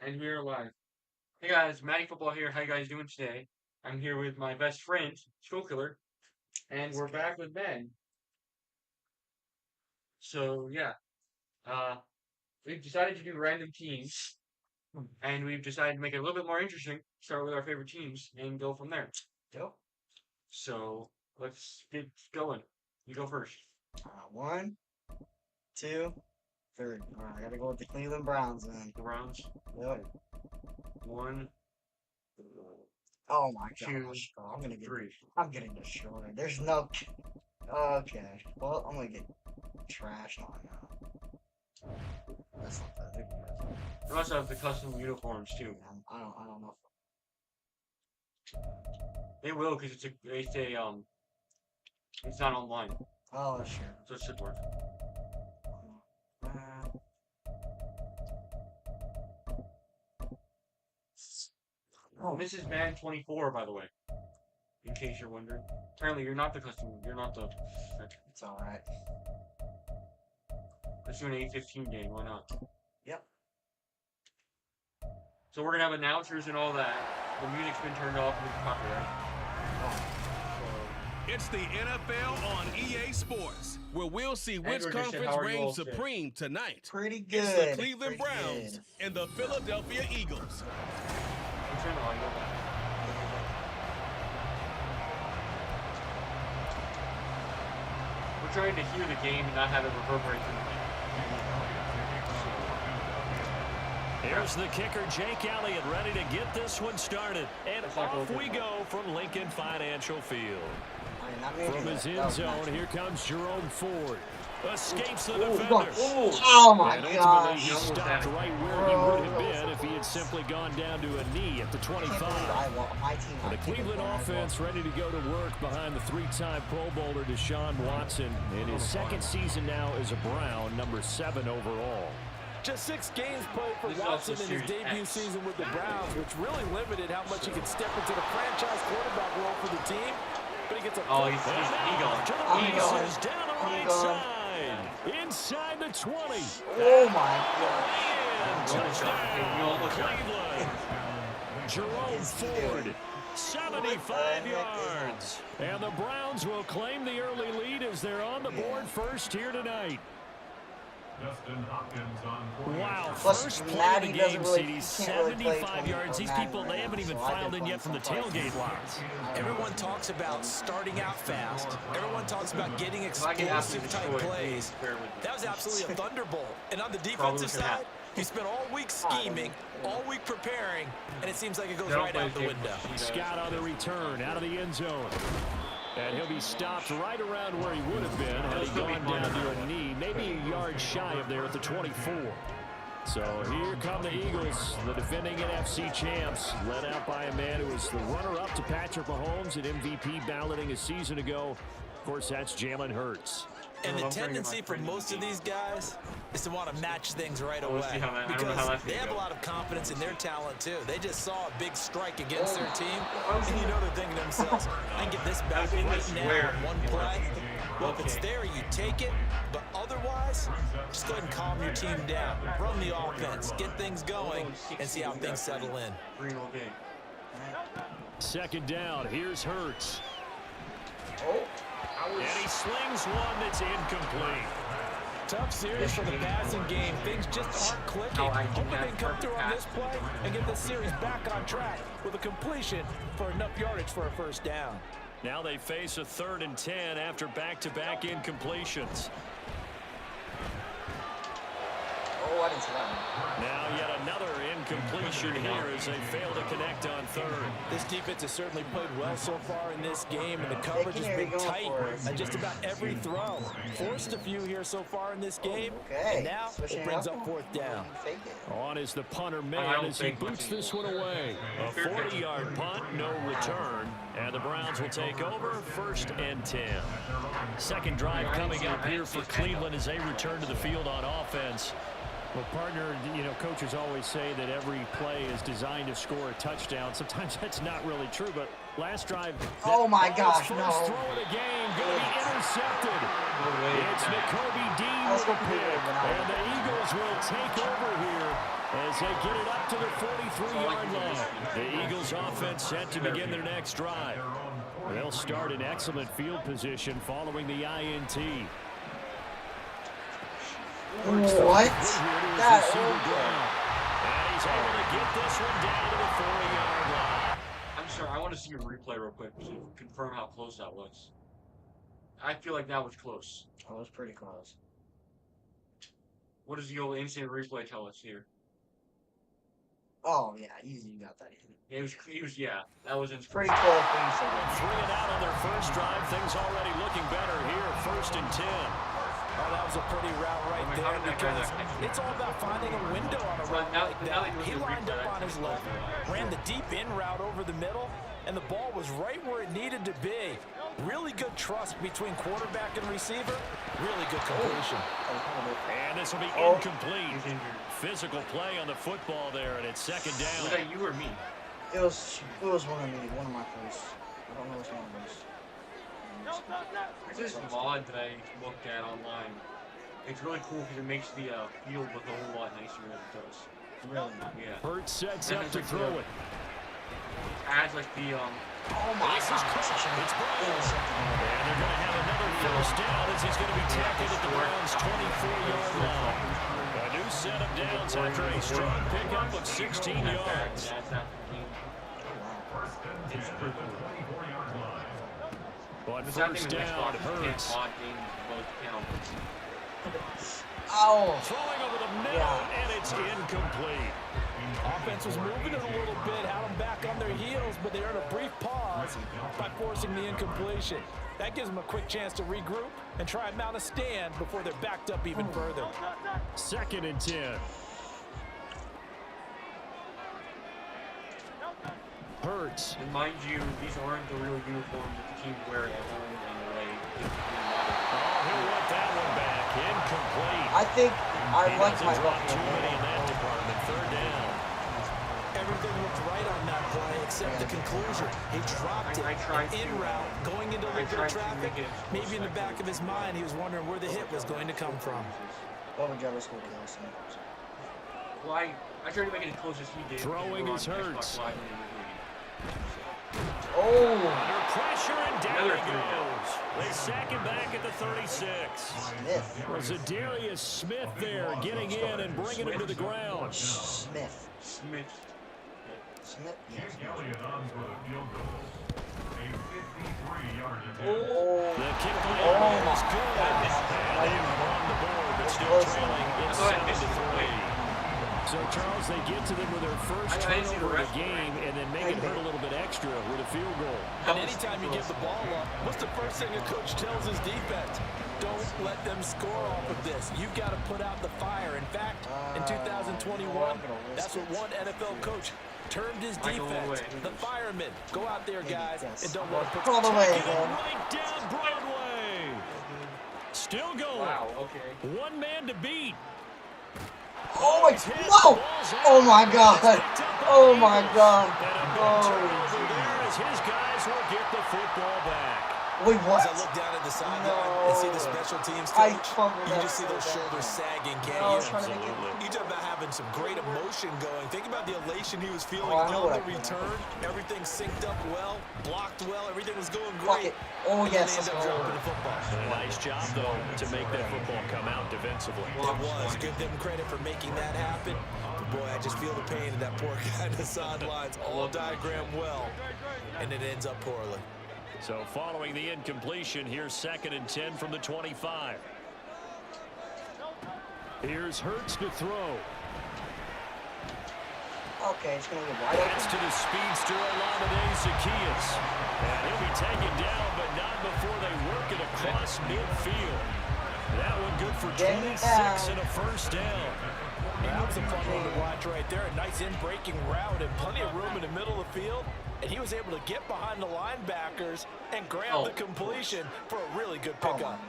And we are live. Hey guys, Matty Football here. How you guys doing today? I'm here with my best friend, Skull Killer, and we're back with Ben. So yeah, uh, we've decided to do random teams, and we've decided to make it a little bit more interesting. Start with our favorite teams and go from there. Yep. So let's get going. You go first. One, two, three. All right, I gotta go with the Cleveland Browns then. The Browns. Yep. One, Oh my two, gosh. Oh, I'm gonna get. three. I'm getting destroyed. There's no. Okay. Well, I'm gonna get trashed on now. That's not that big. They also have the custom uniforms too. I don't know. They will because it's not online, Oh, sure. so it should work. Oh, Mrs. Man 24, by the way. In case you're wondering. Apparently, you're not the customer. You're not the. It's all right. Let's do an 8:15 game. Why not? Yep. So we're gonna have announcers and all that. The music's been turned off with copyright. It's the NFL on EA Sports, where we'll see which Andrew just said, conference "How are you all reigns today?" supreme tonight. Pretty good. It's the Cleveland Pretty Browns good. and the Philadelphia Eagles. Let's turn the audio back. We're trying to hear the game and not have it reverberate through the game. Here's the kicker, Jake Elliott, ready to get this one started. And off we go from Lincoln Financial Field. From his end zone, here comes Jerome Ford. Escapes the defender. Oh my And ultimately, gosh. he stopped right where he would have been if he had simply gone down to a knee at the 25. And the Cleveland offense ready to go to work behind the three-time Pro Bowler Deshaun Watson in his second season now as a Brown, number 7 overall. Just 6 games played for Watson in his debut season with the Browns, which really limited how much he could step into the franchise quarterback role for the team. But he gets a Oh, he's going. He goes down the right side. Inside the 20. Oh my god. And touchdown, Cleveland. Jerome Ford, 75 yards. And the Browns will claim the early lead as they're on the board first here tonight. Wow, Plus, first play of Matty the doesn't game, really- CD, he can't really play 75 yards. These Madden people, right they now, haven't even so I've filed been in yet from the playing tailgate lines. Everyone talks about starting out fast. Everyone talks about getting If I can explosive type destroy it, plays. please bear with me. That was absolutely a thunderbolt. And on the Probably defensive should side, have. he spent all week scheming, all week preparing, and it seems like it goes They don't right play out the game window. for Scott on the return, out of the end zone. And he'll be stopped right around where he would have been had he gone down to a knee, maybe a yard shy of there at the 24. So here come the Eagles, the defending NFC champs, led out by a man who was the runner-up to Patrick Mahomes at MVP balloting a season ago. Of course, that's Jalen Hurts. And the tendency for most of these guys is to want to match things right Well, away. let's see how that- I don't know Because how that's they gonna have a go. lot of confidence in their talent, too. They just saw a big strike against their team, and you know they're thinking to themselves, I can get this back in the right square. now in one play. Well, if it's Okay. there, you take it. But otherwise, just go ahead and calm your team down. Run the offense, get things going, and see how things settle in. 3-0 game. Second down, here's Hurts. Oh. And he slings one that's incomplete. Tough series for the passing game. Things just aren't clicking. Hoping they can come through on this play and get this series back on track with a completion for enough yardage for a first down. Now they face a 3rd and 10 after back-to-back incompletions. Oh, I didn't see that one. Now yet another incompletion here as they fail to connect on 3rd. This defense has certainly played well so far in this game, and the coverage has been tight on just about every throw. Forced a few here so far in this game, Okay. and now Switching it it brings up. up 4th down. Fake it. On is the punter I man don't as he think boots much this one away. A 40-yard punt, no return. And the Browns will take over 1st and 10. Second drive coming up here for Cleveland as they return to the field on offense. Well, partner, coaches always say that every play is designed to score a touchdown. Sometimes that's not really true, but last drive... Oh my gosh, first no. throw of the game going to be intercepted. It's Nakobe Dean Let's with go a Cleveland, pick, but not- and the Eagles will take over here as as they get it up to the 43-yard line. The Eagles offense set to begin their next drive. They'll start in excellent field position following the INT. What? That and he's able to get this one down to the 40-yard line. I'm sorry, I want to see a replay real quick to confirm how close that was. I feel like that was close. That was pretty close. What does the old instant replay tell us here? Oh, yeah, easy, you got that easy. Yeah, that was in Pretty close. Pretty so 3 and out on their first drive. Things already looking better here. 1st and 10. Oh, that was a pretty route right there because it's all about finding a window on a route like that. He lined up on his left, ran the deep in route over the middle, and the ball was right where it needed to be. Really good trust between quarterback and receiver. Really good completion. And this will be incomplete. Physical play on the football there, and it's 2nd down. Was that you or me? It was one of my plays. I don't know which one it was. There's this mod that I looked at online. It's really cool because it makes the field look a whole lot nicer than it does. Really? Yeah. Hurts sets Then up it's to like throw it. Adds like the Oh my This is God. close. It's Brown. And they're going to have another first down as he's going to be tackled at the Browns' 24-yard line. A new set of downs after a strong pickup of 16 yards. It's pretty cool. But What's happening first with down, Xbox? You can't Hurts. mod games both count. Ow. Throwing over the middle, and it's incomplete. Offense was moving it a little bit, had them back on their heels, but they earned a brief pause by forcing the incompletion. That gives them a quick chance to regroup and try and mount a stand before they're backed up even further. 2nd and 10. Hurts. And mind you, these aren't the real uniforms that the team wear at home and away. Oh, he'll want that one back. Incomplete. I think I He like doesn't my drop too Buffalo. many in that department. 3rd down. Everything looked right on that play except the conclusion. He dropped it in route, going into liberal traffic. Maybe in the back of his mind, he was wondering where the hit was going to come from. What would you ever score kills? Well, I tried to make it as close as he did. Throwing because is we were on Hurts. Xbox Live and we were doing Oh. Under pressure, and down Another he three. goes. They sack him back at the 36. Smith. Was Zadarius Smith there getting in and bringing him to the ground. Smith. it. Smith. Smith. Yes. Oh. The kick play Oh was my good. God. And they've on the board, but still Close. trailing. I It's thought I 7 missed to the 3. play. So, Charles, they get to them with their first I didn't see the turnover of ref. the game and then make it hurt a little bit extra with a field goal. And anytime you give the ball up, what's the first thing a coach tells his defense? Don't let them score off of this. You've got to put out the fire. In fact, in 2021, that's what one NFL coach termed his defense, the firemen. Go out there, guys, and don't let them put All the way, Get it man. right down Broadway. Still going. Wow, okay. One man to beat. Oh my. No. Oh my God. Oh my God. And a big Oh. turnover there as his guys will get the football back. Wait, As what? I look down at the sideline No. and see the special teams I coach, fumbled you that just see so those bad. shoulders sagging, No, I can't was you? trying to make it. You talk about having some great emotion going. Think about the elation he was feeling Oh, I know on what the I did. return. Everything synced up well, blocked well, everything was going Fuck great. it. Oh And yes. then they Let's end up go. dropping the football. A nice job, though, to make that football come out defensively. It was. Give them credit for making that happen. But boy, I just feel the pain of that poor guy on the sidelines. All diagrammed well, and it ends up poorly. So following the incompletion, here's 2nd and 10 from the 25. Here's Hurts to throw. Okay, it's gonna be wide Gets open. to the speedster Olamide Zaccheaus. And he'll be taken down, but not before they work it across midfield. That one good for Get 26 down. and a first down. That was a fun one to watch right there. A nice in-breaking route and plenty of room in the middle of the field. And he was able to get behind the linebackers and grab the completion for a really good pickup.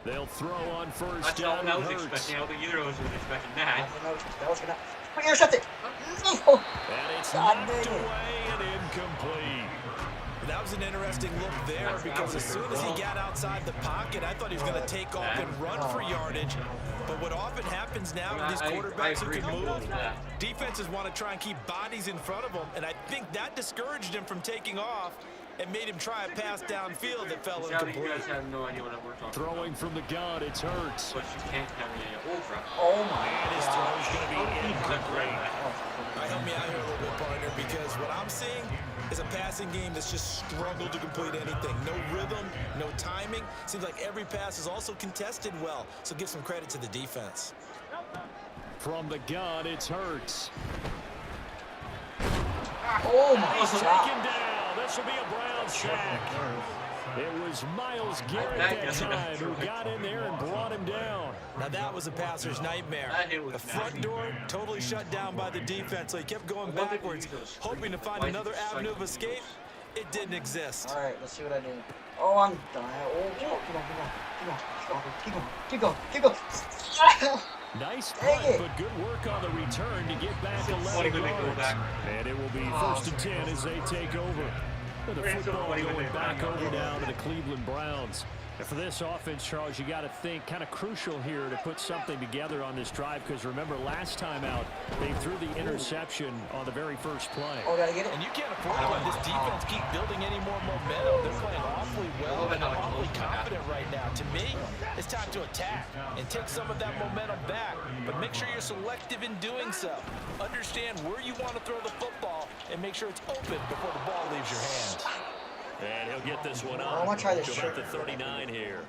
They'll throw on first That's all down. I was Hurts. expecting. I don't think either of us was expecting that. That was gonna. Intercept it. No. And it's God knocked dang it. away and incomplete. That was an interesting look there because as soon as he got outside the pocket, I thought he was going to take off and run for yardage. But what often happens now with these quarterbacks who can move, defenses want to try and keep bodies in front of them, and I think that discouraged him from taking off and made him try a pass downfield that fell incomplete. You guys have no idea what I'm talking about. Throwing from the gun, it's Hurts. But you can't have any ultra. Oh my And his throw is going to be incomplete. Help me out here a little bit, partner, because what I'm seeing is a passing game that's just struggled to complete anything. No rhythm, no timing. Seems like every pass is also contested well, so give some credit to the defense. From the gun, it's Hurts. Oh my He's God. taken down. This will be a Brown sack. It was Myles Garrett that time who got in there and brought him down. Now that was a passer's nightmare. The front door totally shut down by the defense, so he kept going backwards, hoping to find another avenue of escape. It didn't exist. All right, let's see what I do. Oh, I'm dying. Oh, keep on. Keep going. Nice Dang punt, it. but good work on the return to get back 11 yards. And it will be 1st and 10 as they take over. With the football going back over now to the Cleveland Browns. And for this offense, Charles, you got to think kind of crucial here to put something together on this drive, because remember last time out they threw the interception on the very first play. Oh, gotta get it. And you can't afford to let this defense keep building any more momentum. They're playing awfully well and awfully confident right now. To me, it's time to attack and take some of that momentum back, but make sure you're selective in doing so. Understand where you want to throw the football and make sure it's open before the ball leaves your hands. And he'll get this one I up. want to try this to trick. about the 39 here.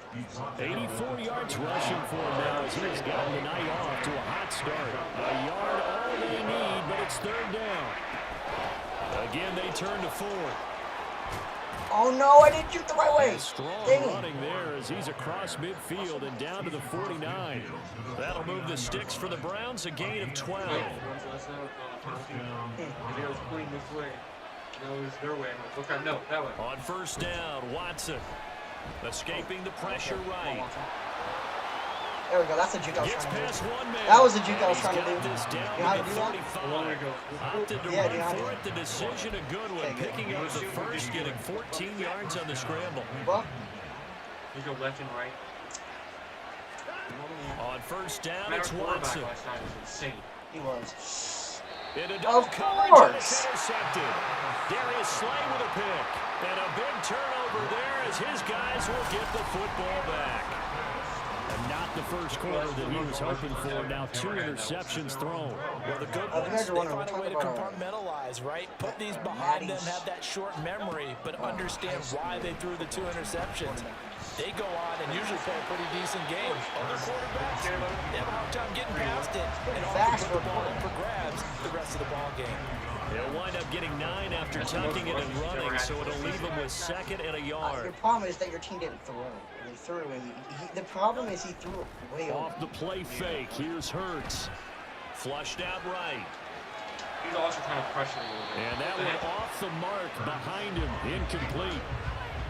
84 yards rushing for him now as he's gotten the night off to a hot start. A yard all they need, but it's 3rd down. Again, they turn to 4. Oh no, I didn't shoot the right way. Strong Dang it. running there as he's across midfield and down to the 49. That'll move the sticks for the Browns, a gain of 12. They was playing this way. That was their way. Okay, no, that way. On 1st down, Watson escaping the pressure right. There we go. That's the juke I was Gets trying to past do. one man. That was the juke I was He's trying to got do. this down You know how to to the do that? 45. Long ago. Opted to Yeah, run do you know how to for do it. The decision a good one, Okay, good. picking up the first, getting 14 yards on the scramble. Well, You go left and right. On 1st down, Our it's quarterback Watson. last night was insane. he was. Into double Of coverage, and course. it's intercepted. Darius Slay with a pick. And a big turnover there as his guys will get the football back. And not the first quarter that he was hoping for. Now 2 interceptions thrown. Well, the good Oh, ones, you guys they are wondering, find a we're way to talking about compartmentalize, right? Put these behind them, have that short memory, but understand why they threw the 2 interceptions. They go on and usually play a pretty decent game. Other quarterbacks, they have a hard time getting past it and often put the ball up for grabs the rest of the ball game. They'll wind up getting 9 after tucking it and running, so it'll leave them with 2nd and a Your yard. problem is that your team didn't throw. They threw, and the problem is he threw it way over. Off the play fake, here's Hurts. Flushed out right. He's also kind of pressuring a little bit. And that went off the mark behind him, incomplete.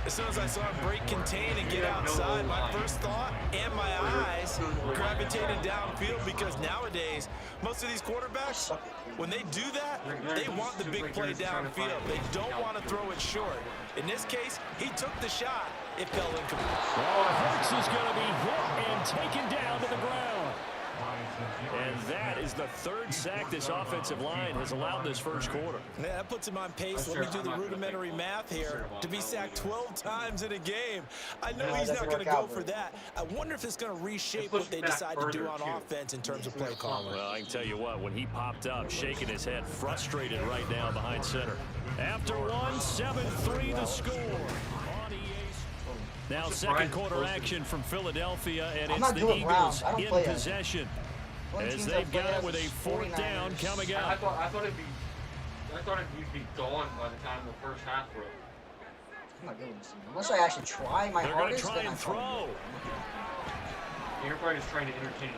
As soon as I saw him break contain and get outside, my first thought and my eyes gravitated downfield, because nowadays, most of these quarterbacks, when they do that, they want the big play downfield. They don't want to throw it short. In this case, he took the shot. It fell incomplete. Oh, Hurts is going to be hit and taken down to the ground. And that is the 3rd sack this offensive line has allowed this first quarter. Yeah, that puts him on pace. Let me do the rudimentary math here. To be sacked 12 times in a game. I know he's not going to go for that. I wonder if it's going to reshape what they decide to do on offense in terms of play calling. Well, I can tell you what, when he popped up, shaking his head, frustrated right now behind center. After 1, 7-3 the score. Now 2nd quarter action from Philadelphia, and it's the Eagles in possession as they've got it with a 4th down coming I up. thought it'd be gone by the time the first half broke. I'm not good with this. Unless I actually try my They're going to hardest, try then and I probably You're probably just trying to entertain.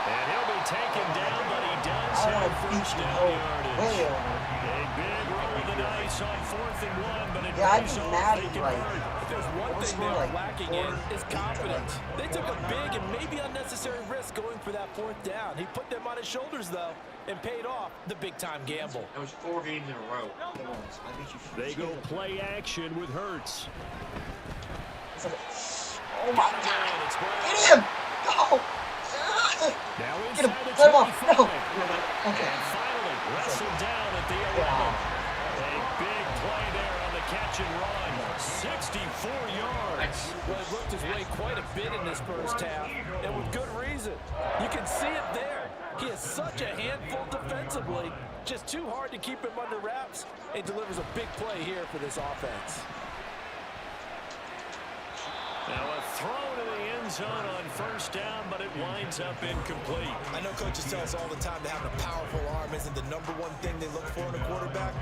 And he'll be taken down, but he does I have want to beat first you down way yardage. over. A big roll of the dice on 4th and 1, but it Yeah, I'd pays be off. mad They if, convert. If there's one We'll thing score they are like lacking in is confidence. They took a big and maybe unnecessary risk going for that 4th down. He put them on his shoulders, though, and paid off the big-time gamble. That was 4 games in a row. I beat you. They go play action with Hurts. Oh my God! Get him! Go! Now Get him! inside the Let him off! 25. No! And Okay. finally wrestled down at the 11. A big play there on the catch and run. 64 yards. Well, he looked his way quite a bit in this first half, and with good reason. You can see it there. He is such a handful defensively. Just too hard to keep him under wraps, and delivers a big play here for this offense. Now a throw to the end zone on first down, but it winds up incomplete. I know coaches tell us all the time that having a powerful arm isn't the #1 thing they look for in a quarterback.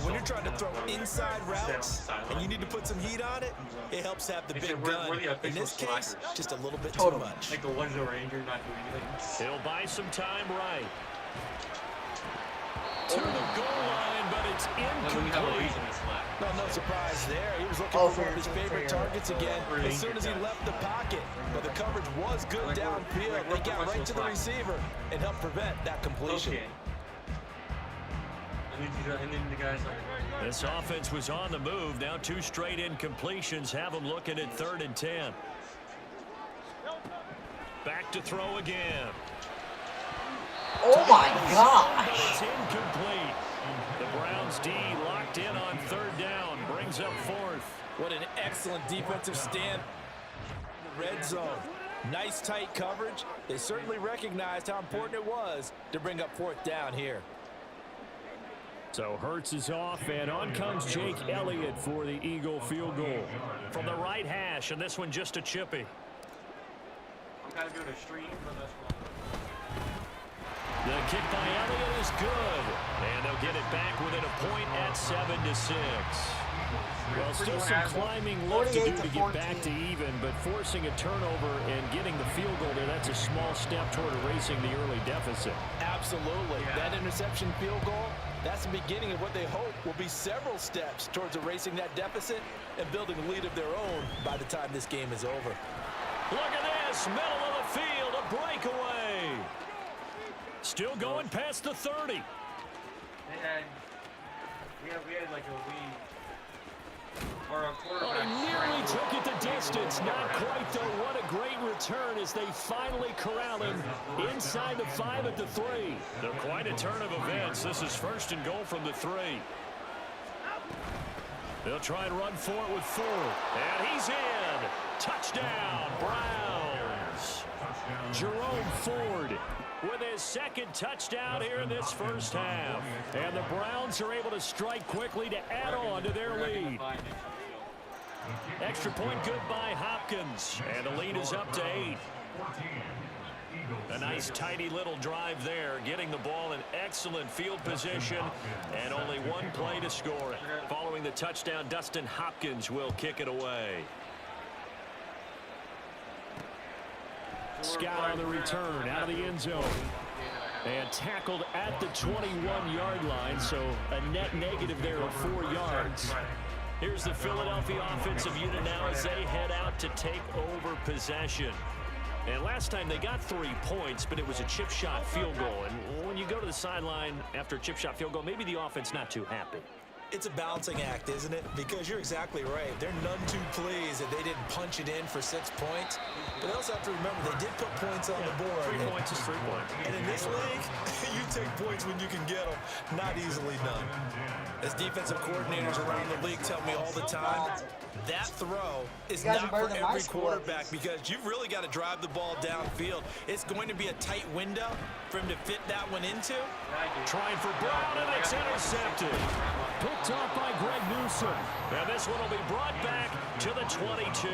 When you're trying to throw inside routes and you need to put some heat on it, it helps to have the big gun. In this case, just a little bit too much. Like the ones that were injured, not doing anything. He'll buy some time right. To the goal line, but it's incomplete. No surprise there. He was looking for one of his favorite targets again as soon as he left the pocket. But the coverage was good downfield. They got right to the receiver and helped prevent that completion. Okay. And then the guys like... This offense was on the move. Now 2 straight incompletions have them looking at 3rd and 10. Back to throw again. Oh my God! But it's incomplete. The Browns D locked in on 3rd down. Brings up 4th. What an excellent defensive stand. Red zone. Nice tight coverage. They certainly recognized how important it was to bring up 4th down here. So Hurts is off, and on comes Jake Elliott for the Eagle field goal. From the right hash, and this one just a chippy. I'm kind of doing a stream for this one. The kick by Elliott is good, and they'll get it back within a point at 7-6. Well, still some climbing left to do to get back to even, but forcing a turnover and getting the field goal there, that's a small step toward erasing the early deficit. Absolutely. That interception field goal, that's the beginning of what they hope will be several steps towards erasing that deficit and building a lead of their own by the time this game is over. Look at this, middle of the field, a breakaway. Still going past the 30. We had like a lead. Or a Oh, he nearly took it the distance. Not quite, though. What a great return as they finally corral him inside the 5 at the 3. They're quite a turn of events. This is 1st and goal from the 3. They'll try and run for it with Ford. And he's in. Touchdown, Browns. Jerome Ford with his 2nd touchdown here in this first half. And the Browns are able to strike quickly to add on to their lead. Extra point good by Hopkins. And the lead is up to 8. A nice tidy little drive there, getting the ball in excellent field position, and only 1 play to score it. Following the touchdown, Dustin Hopkins will kick it away. Scott on the return out of the end zone. And tackled at the 21-yard line, so a net negative there of 4 yards. Here's the Philadelphia offensive unit now as they head out to take over possession. And last time they got 3 points, but it was a chip shot field goal. And when you go to the sideline after a chip shot field goal, maybe the offense not too happy. It's a balancing act, isn't it? Because you're exactly right. They're none too pleased that they didn't punch it in for 6 points. But they also have to remember they did put points on the board. 3 points is 3 points. And in this league, you take points when you can get them. Not easily done. As defensive coordinators around the league tell me all the time, that throw is not for every quarterback because you've really got to drive the ball downfield. It's going to be a tight window for him to fit that one into. Trying for Brown, and it's intercepted. Picked off by Greg Newsome. And this one will be brought back to the 22.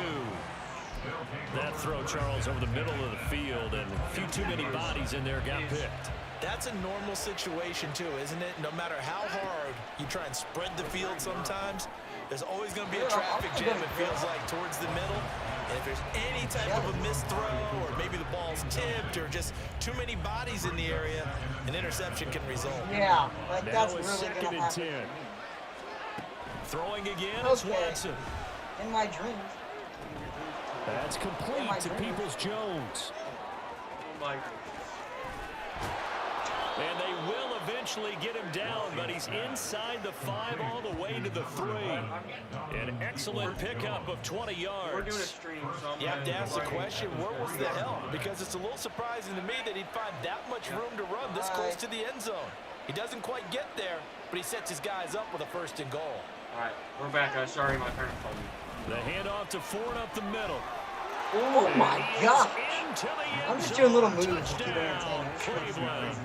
That throw, Charles, over the middle of the field, and a few too many bodies in there got picked. That's a normal situation, too, isn't it? No matter how hard you try and spread the field sometimes, there's always going to be a traffic jam, it feels like, towards the middle. And if there's any type of a missed throw or maybe the ball's tipped or just too many bodies in the area, an interception can result. Yeah, like Now that's it's really second gonna and happen. 10. Throwing again, it's Okay. Watson. In my dreams. That's complete to Peoples-Jones. Oh my God. And they will eventually get him down, but he's inside the 5 all the way to the 3. An excellent pickup of 20 yards. We're doing a stream, so I'm You have to gonna- ask the question, where was the help? Because it's a little surprising to me that he'd find that much room to run this close to the end zone. He doesn't quite get there, but he sets his guys up with a 1st and goal. All right, we're back. Sorry, my parents called me. The handoff to Ford up the middle. Oh my God! Into the end I'm just doing little zone. moves to keep it Touchdown, entertaining. Cleveland.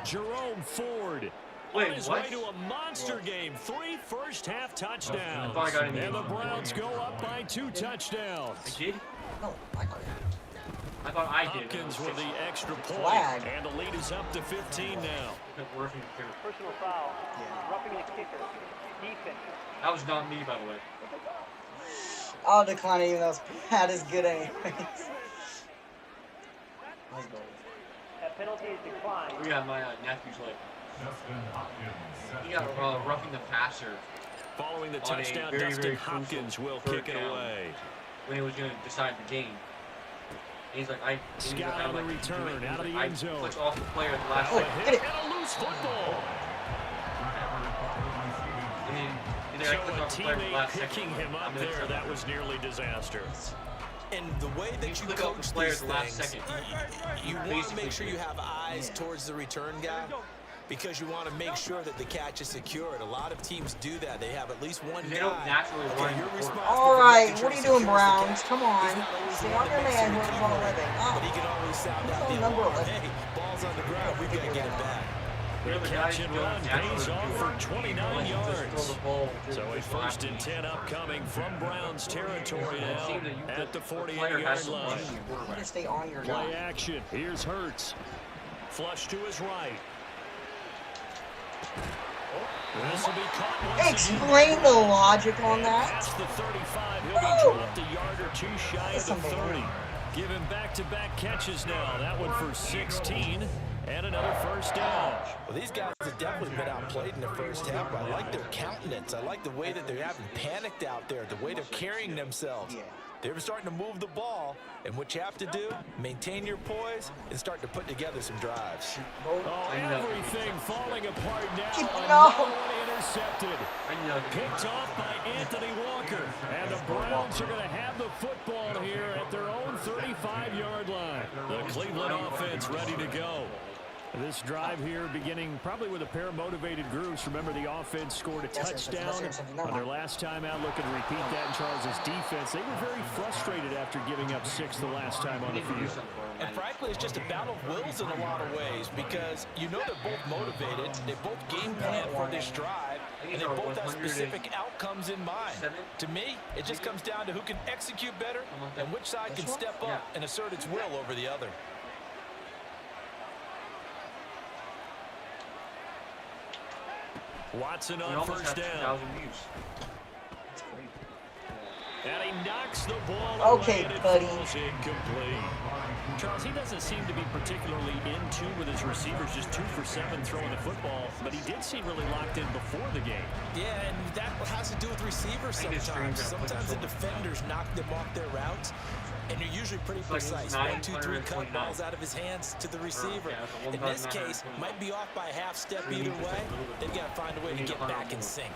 Jerome Ford Wait, on his what? way to a monster game. 3 first-half touchdowns. I thought I got an And the eight. Browns go up by 2 touchdowns. I did? No, I got it. I thought I did. Hopkins with the extra point. Flag. And the lead is up to 15 now. Personal foul. Roughing the kicker. Defense. That was not me, by the way. I'll decline it even though it's not as good anyways. Let's go. That penalty is declined. We got my nephew's like. He got roughing the passer Following the On a touchdown, very, Dustin very crucial Hopkins will third kick it down. away. when he was going to decide the game. And he's like, Scott on the return, out of the end zone. I flicked off the player at the last Oh, second. hit it. And a loose football. And then he's So like, I clicked a off the player at the teammate last picking second. him up I'm gonna there, accept that was nearly disaster. And the way that you click off coach the player these at the last things, second. you want to Basically, make sure you have eyes towards the return guy because you want to make sure that the catch is secured. A lot of teams do that. They have at least one They guy. don't naturally Okay, run you're the responsible quarterback. All for right, making what are sure you he doing, secures the Browns? catch. Come on. He's not always Stay the on one your that makes man sure whoever he ball keep living. But he can always sound out Oh, the number alarm. 11. Hey, ball's on the ground. We've got to get it back. The The catch guys and don't run naturally pays do off it. for Like, 29 just throw yards. the ball to So a the first and left. 10 upcoming from Browns territory It now seems that you at the player 48-yard has to run line. the You quarterback. just stay on your Play line. action. Here's Hurts. Flush to his right. This will be caught once again. Explain the logic on that. Past the 35, he'll be dropped a yard or two shy of That's the 30. unbelievable. Give him back-to-back catches now. That one for 16 and another first down. Well, these guys have definitely been outplayed in the first half. I like their countenance. I like the way that they haven't panicked out there, the way they're carrying themselves. Yeah. They're starting to move the ball, and what you have to do, maintain your poise and start to put together some drives. Oh, everything falling apart now. Keep it Another up. one intercepted. I know. Picked off by Anthony Walker. And the Browns are going to have the football here at their own 35-yard line. The Cleveland offense ready to go. This drive here beginning probably with a pair of motivated groups. Remember, the offense scored a touchdown on their last time out. Looking to repeat that in Charles' defense. They were very frustrated after giving up 6 the last time on the field. And frankly, it's just a battle of wills in a lot of ways because you know they're both motivated, they both game plan for this drive, and they both have specific outcomes in mind. To me, it just comes down to who can execute better and which side can step up and assert its will over the other. Watson We on almost first have down. 2,000 views. And he knocks the ball Okay, away and it buddy. falls incomplete. Charles, he doesn't seem to be particularly in tune with his receivers, just 2 for 7 throwing the football, but he did seem really locked in before the game. Yeah, and that has to do with receivers I think it's sometimes. strange that Sometimes the Cleveland's so defenders knock them off their routes, and they're usually pretty It's like precise. it's 1, 2, 3 cut 929. balls out of his hands to the receiver. yeah, it's a In this 1,929. case, might be off by a half step We need either to way. take a little bit They've got to find a way to need to get find back in more. sync.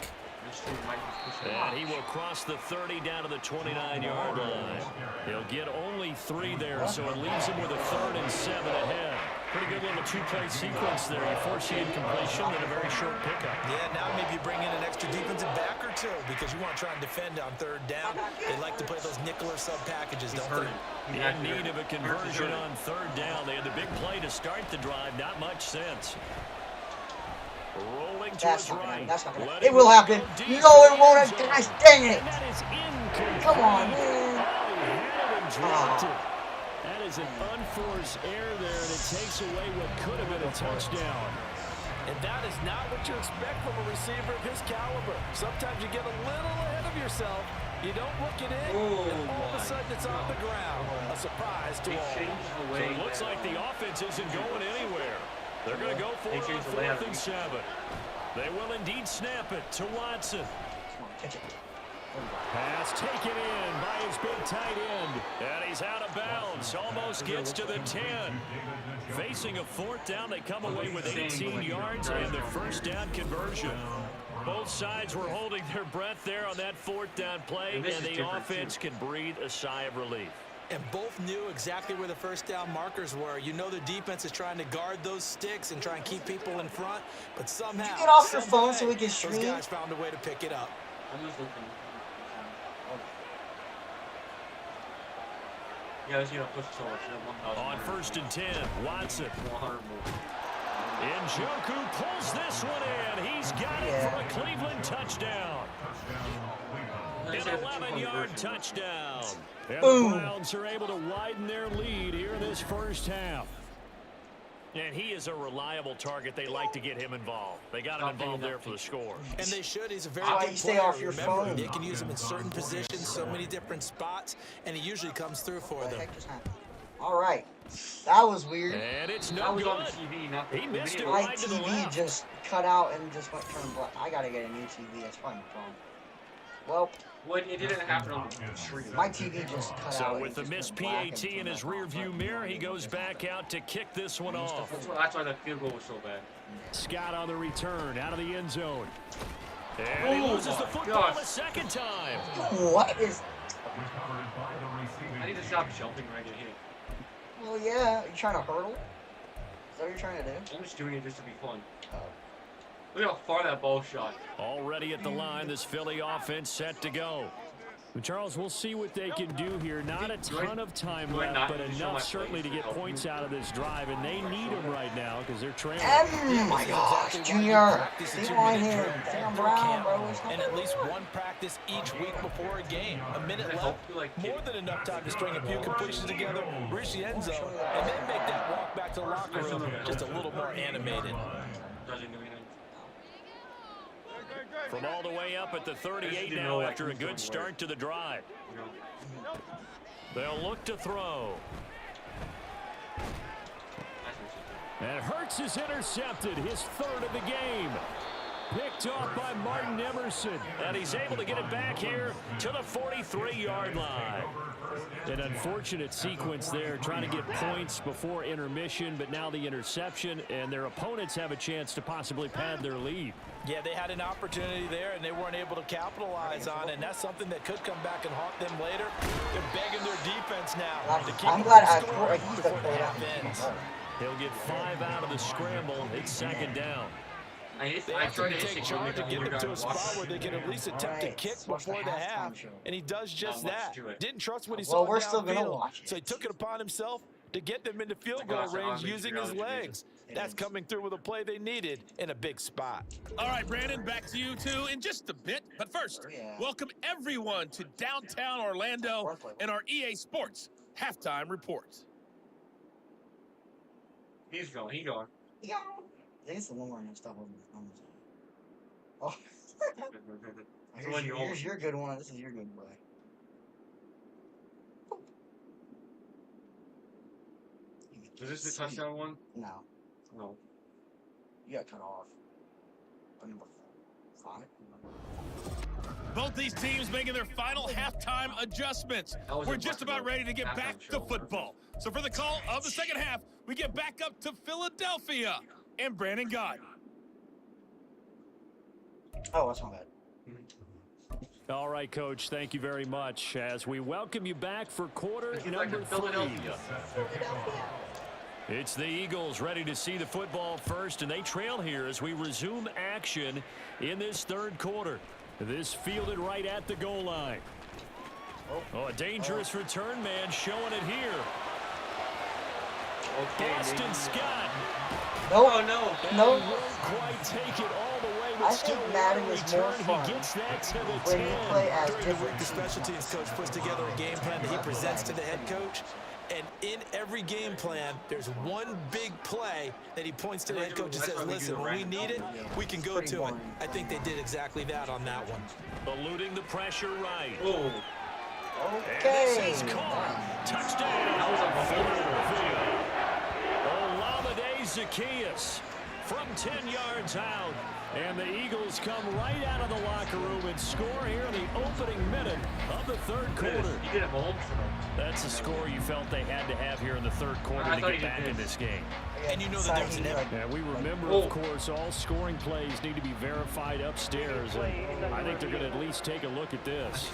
This thing might be pushing And he will cross the 30 down to the 29-yard line. He'll get only 3 there, so it leaves him with a 3rd and 7 ahead. Pretty good little 2-play sequence there. You force the incompletion and a very short pickup. Yeah, now maybe you bring in an extra defensive back or two because you want to try and defend on 3rd down. They like to play those nickel or sub packages, don't they? In need of a conversion on 3rd down. They had the big play to start the drive. Not much sense. Rolling to That's his not right. gonna, that's not gonna. Let It will go happen. deep No, it in won't. the end Gosh zone. dang it. And that is incomplete. Come on, man. Oh, he had it and dropped it. That is an unforced error there, and it takes away what could have been a touchdown. And that is not what you expect from a receiver of his caliber. Sometimes you get a little ahead of yourself, You don't look it in, Oh, and all of a my sudden it's on the ground. A surprise to They all. changed the So way. it looks like the offense isn't going anywhere. They're going to go for it on changed the layout. 4th and 7. They will indeed snap it to Watson. Come on, catch it. Pass taken in by his big tight end. And he's out of bounds. Almost gets to the 10. Facing a 4th down, they come away with 18 yards and the first down conversion. Both sides were holding their breath there on that 4th down play, and the offense can breathe a sigh of relief. And both knew exactly where the first down markers were. You know the defense is trying to guard those sticks and try and keep people in front, but somehow, Get off your phone so we can those stream. guys found a way to pick it up. I'm just looking. Yeah, let's push it forward. On 1st and 10, Watson. 100 more. Njoku pulls this one in. He's got it for a Cleveland touchdown. An 11-yard touchdown. And the Browns are able to widen their lead here in this first half. And he is a reliable target. They like to get him involved. They got him involved there for the score. And they should. He's a very Why good you stay player. off your Remember, phone? they can use him in certain positions, so many different spots, and he usually comes through for What the them. heck just happened? All right. That was weird. And it's That no was good. on the TV, not the He missed it video. My right to the TV left. just cut out and just went turned black. I gotta get a new TV. That's probably the problem. Well, Well, it didn't happen on the stream. my TV just cut out. So and with the just missed went black PAT and in his turned rear off. view mirror, he goes back out to kick this one off. That's why that field goal was so bad. Scott on the return, out of the end zone. And he Oh loses the my football gosh. a second time. What is? I need to stop jumping right in here. Well, yeah. You trying to hurdle? Is that what you're trying to do? I'm just doing it just to be fun. Oh. Look how far that ball shot. Already at the line, this Philly offense set to go. But Charles, we'll see what they can do here. Not a ton of time do I left, not but need to show enough my certainly to face get to help points you? out of this drive, and they need them right now because they're trailing. Oh my gosh, Junior! Stay on him. Stay on Brown, bro. It's not And at least one practice each week before a game. A minute I left, hope you like more it. than enough time to string a few completions together, reach the end zone, and then make that walk back to the locker room just a little more animated. Doesn't do anything. From all the way up at the 38 now after a good start to the drive. You know? They'll look to throw. And Hurts is intercepted, his 3rd of the game. Picked off by Martin Emerson. And he's able to get it back here to the 43-yard line. An unfortunate sequence there, trying to get points before intermission, but now the interception, and their opponents have a chance to possibly pad their lead. Yeah, they had an opportunity there, and they weren't able to capitalize on it, and that's something that could come back and haunt them later. They're begging their defense now to keep I'm them glad from I scoring he's before the the player. half ends. He'll get 5 out of the scramble. It's 2nd down. They I have tried to to take charge to get them to a spot where they can at least attempt to kick before the half, and he does just Not much that. to it. Didn't trust what he Well, saw we're still gonna downfield, watch it. so he took it upon himself to get them into field goal Gosh, range I'm using his really legs. That's coming through with a play they needed in a big spot. All right, Brandon, back to you two in just a bit. But first, welcome everyone to downtown Orlando and our EA Sports halftime report. He's going. He going. Yeah. I think it's the one where I'm stuff over the thumbs. Oh. The one you hold. Here's your good one. This is your good boy. Is this the touchdown one? No. No. You got cut off. Number 5. Both these teams making their final halftime adjustments. was We're a just about ready to get halftime back show. to football. So for the call of the second half, we get back up to Philadelphia and Brandon Gott. Oh, that's not bad. All right, Coach, thank you very much as we welcome you back for quarter He's like number a 3. Philadelphia. It's the Eagles ready to see the football first, and they trail here as we resume action in this 3rd quarter. This fielded right at the goal line. Oh, a dangerous return man showing it here. Okay, Boston maybe. Scott. Oh, no. And No. he won't quite take it all the way, but I still think Madden one is more return. fun He gets that to the when you 10. play as During the week, different the special teams coach puts together a game plan that he presents to the head coach. And in every game plan, there's one big play that he points to the head coach and says, listen, when we need it, we can go to it. I think they did exactly that on that one. Eluding the pressure right. Oh. Okay. And this is caught. Touchdown. Olamide Zaccheaus from 10 yards out. And the Eagles come right out of the locker room and score here in the opening minute of the third quarter. You did it Mahomes for them. That's the score you felt they had to have here in the third quarter to get back in this game. And you know that there's an And we remember, of course, all scoring plays need to be verified upstairs. And I think they're going to at least take a look at this.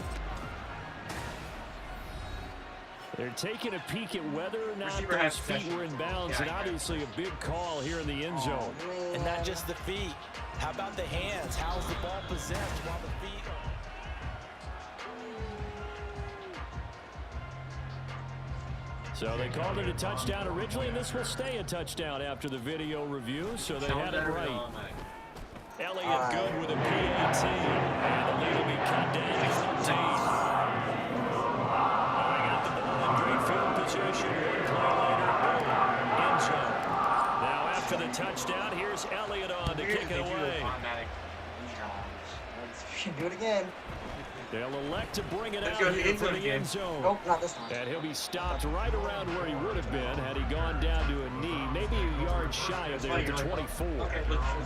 They're taking a peek at whether or not those feet were in bounds, and obviously a big call here in the end zone. And not just the feet. How about the hands? How's the ball possessed while the feet are... So they called it a touchdown originally, and this will stay a touchdown after the video review, so they had it right. Elliott good with a PAT, and the lead will be cut down to 13. They got the ball in great field position. One play later, end zone. Now after the touchdown, here's Elliott on to kick it away. Do it again. They'll elect to bring it out here from the end zone. Nope, not this time. And he'll be stopped right around where he would have been had he gone down to a knee, maybe a yard shy of there at the 24.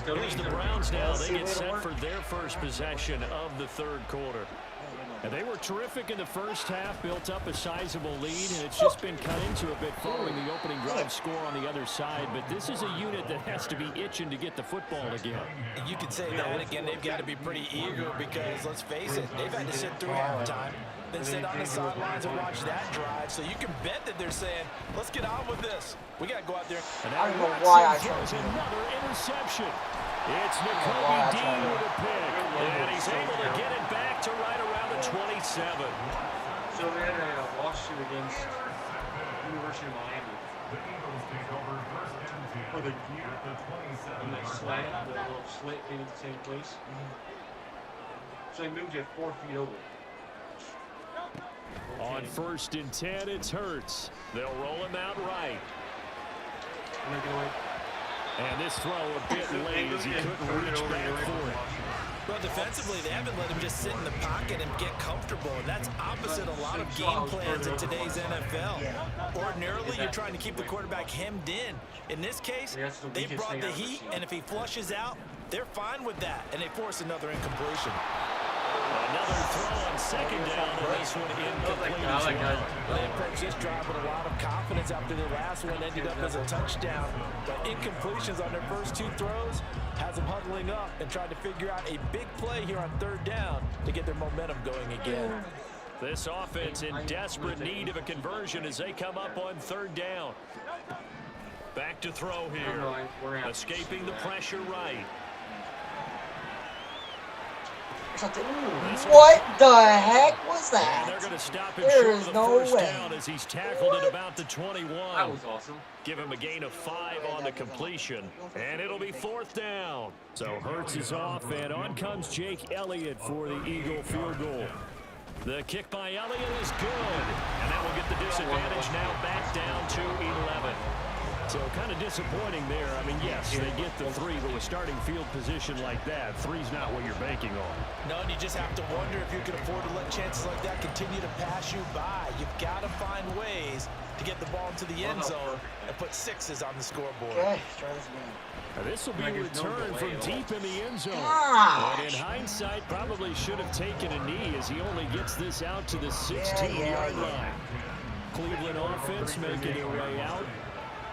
Here's the Browns now. They get set for their first possession of the third quarter. And they were terrific in the first half, built up a sizable lead, and it's just been cut into a bit following the opening drive score on the other side. But this is a unit that has to be itching to get the football again. You could say that again. They've got to be pretty eager because, let's face it, they've had to sit through halftime, then sit on the sidelines and watch that drive. So you can bet that they're saying, let's get on with this. We got to go out there. And I don't know why I throws another interception. It's Nakobe Dean with a pick, and he's able to get it back to right around the 27. So they had a lawsuit against University of Miami for the slant, the little slit being at the same place. So they moved it 4 feet over. On 1st and 10, it's Hurts. They'll roll him out right. And they're going And this throw a bit late as he couldn't reach back for it. Well, defensively, they haven't let him just sit in the pocket and get comfortable, and that's opposite a lot of game plans in today's NFL. Ordinarily, you're trying to keep the quarterback hemmed in. In this case, they brought the heat, and if he flushes out, they're fine with that, and they force another incompletion. Another throw on second down, and this one incomplete as well. They approached this drive with a lot of confidence after the last one ended up as a touchdown. But incompletions on their first 2 throws has them huddling up and trying to figure out a big play here on 3rd down to get their momentum going again. This offense in desperate need of a conversion as they come up on 3rd down. Back to throw here. Escaping the pressure right. What the heck was that? And they're going to stop him short of the first down as he's tackled at about the 21. That was awesome. Give him a gain of 5 on the completion. And it'll be 4th down. So Hurts is off, and on comes Jake Elliott for the Eagle field goal. The kick by Elliott is good. And that will get the disadvantage now back down to 11. So kind of disappointing there. I mean, yes, they get the 3, but with starting field position like that, 3's not what you're banking on. No, and you just have to wonder if you can afford to let chances like that continue to pass you by. You've got to find ways to get the ball into the end zone and put 6s on the scoreboard. Okay, try this again. Now this will be a return from deep in the end zone. And in hindsight, probably should have taken a knee as he only gets this out to the 16-yard line. Cleveland offense making their way out.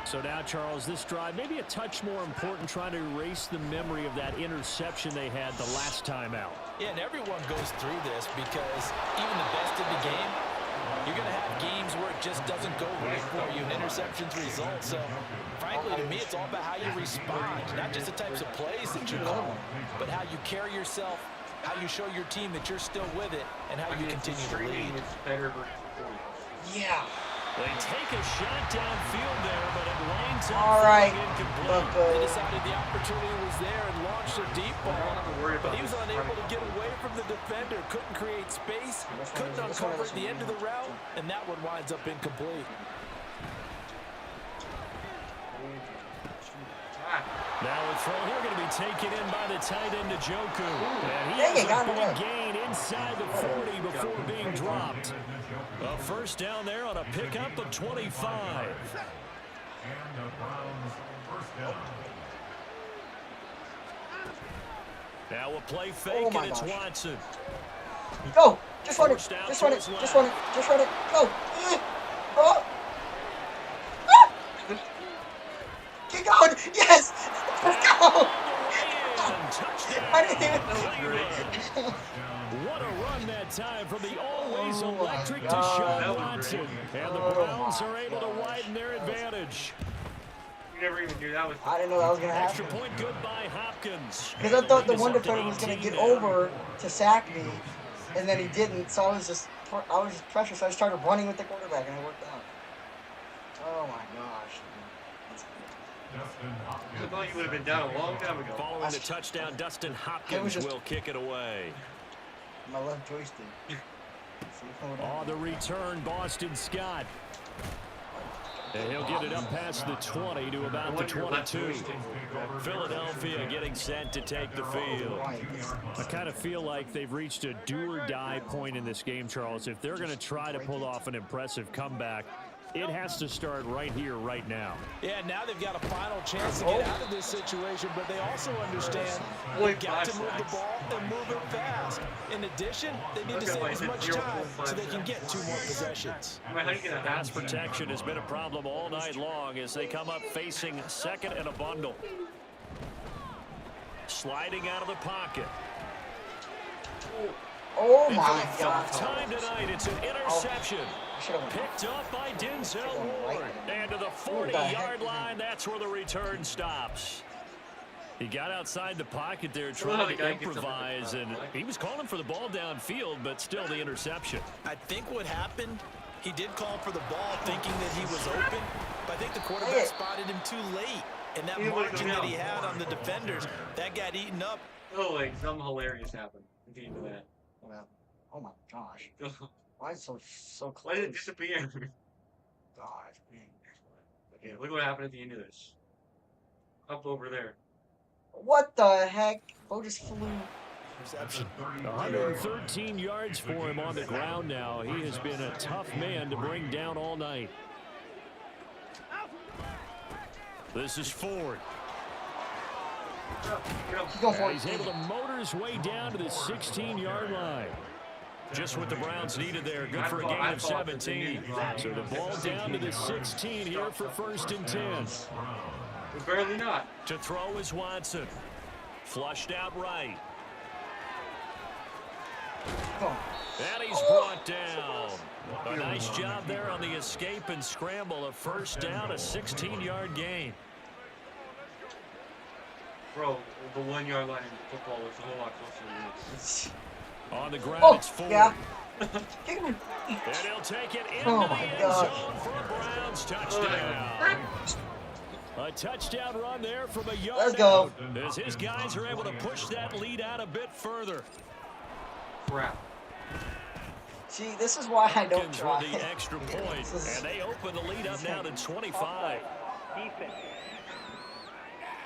So now, Charles, this drive maybe a touch more important, trying to erase the memory of that interception they had the last time out. Yeah, and everyone goes through this because even the best in the game, you're going to have games where it just doesn't go right for you, and interceptions result. So, frankly, to me, it's all about how you respond, not just the types of plays that you call, but how you carry yourself, how you show your team that you're still with it, and how you continue to lead. Yeah. They take a shot downfield there, but it lines up all right. incomplete. They decided the opportunity was there and launched a deep ball, but he was unable to get away from the defender, couldn't create space, couldn't uncover at the end of the route, and that one winds up incomplete. Now a throw here going to be taken in by the tight end Njoku. And he Dang it, has a got big gain inside the 40 before being dropped. A first down there on a pickup of 25. Now we'll play fake, and it's Watson. Go! Just run it! Just run it! Just run it! Just run it! Go! Oh! Ah! Keep going! Yes! Let's go! I didn't even... What a run that time from the always electric Deshaun Watson. And the Browns are able to widen their advantage. You never even knew that was... I didn't know that was going to happen. Extra point good by Hopkins. Because I thought the one defender was going to get over to sack me, and then he didn't, so I was just pressured, so I started running with the quarterback, and it worked out. Oh my gosh. I thought you would have been down a long time ago. Following the touchdown, Dustin Hopkins will kick it away. My left joystick. On the return, Boston Scott. And he'll get it up past the 20 to about the 22. Philadelphia getting set to take the field. I kind of feel like they've reached a do-or-die point in this game, Charles. If they're going to try to pull off an impressive comeback, it has to start right here, right now. Yeah, now they've got a final chance to get out of this situation, but they also understand they've got to move the ball and move it fast. In addition, they need to save as much time so they can get 2 more possessions. Pass protection has been a problem all night long as they come up facing second and a bundle. Sliding out of the pocket. Oh my God. Time tonight, it's an interception. Picked up by Denzel Ward. And to the 40-yard line, that's where the return stops. He got outside the pocket there trying to improvise, and he was calling for the ball downfield, but still the interception. I think what happened, he did call for the ball thinking that he was open, but I think the quarterback spotted him too late. And that margin that he had on the defenders, that got eaten up. Oh, like something hilarious happened at the end of that. Well, oh my gosh. Why is it so close? Why did it disappear? God, man. Okay, look what happened at the end of this. Up over there. What the heck? Bo just flew. Reception. 113 yards for him on the ground now. He has been a tough man to bring down all night. This is Ford. He's able to motor his way down to the 16-yard line. Just what the Browns needed there. Good for a gain of 17. So the ball down to the 16 here for 1st and 10. Barely not. To throw is Watson. Flushed out right. And he's brought down. A nice job there on the escape and scramble. A first down, a 16-yard gain. Bro, the 1-yard line in football looks a whole lot closer than this. On the ground, it's Ford. Yeah. And he'll take it into the end zone for a Browns touchdown. A touchdown run there from a yard Let's go. out, as his guys are able to push that lead out a bit further. Crap. See, this is why I don't For try. the extra point, and they open the lead up now to 25. Defense.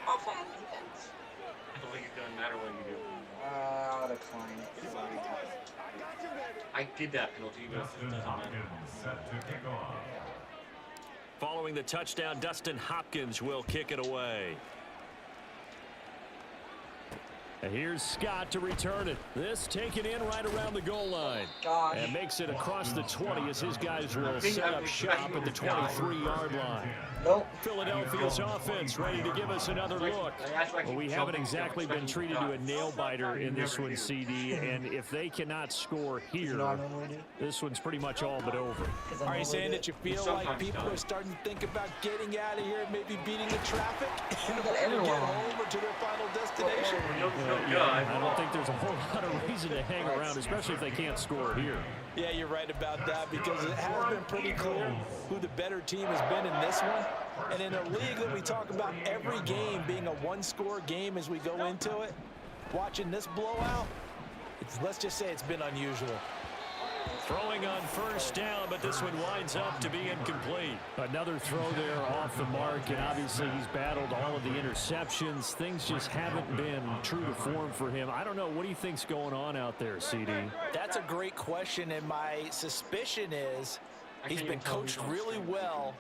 I don't think it doesn't matter what you do. I'll decline it. I did that penalty, but it doesn't matter. Following the touchdown, Dustin Hopkins will kick it away. And here's Scott to return it. This taken in right around the goal line. Gosh. And makes it across the 20 as his guys will set up shop at the 23-yard line. Nope. Philadelphia's offense ready to give us another look. Well, we haven't exactly been treated to a nail-biter in this one, CD, and if they cannot score here, this one's pretty much all but over. Are you saying that you feel like people are starting to think about getting out of here and maybe beating the traffic and get over to their final destination? I don't think there's a whole lot of reason to hang around, especially if they can't score here. Yeah, you're right about that, because it has been pretty clear who the better team has been in this one. And in a league that we talk about every game being a one-score game as we go into it, watching this blowout, let's just say it's been unusual. Throwing on first down, but this one winds up to be incomplete. Another throw there off the mark, and obviously he's battled all of the interceptions. Things just haven't been true to form for him. I don't know. What do you think's going on out there, CD? That's a great question, and my suspicion is he's been coached really well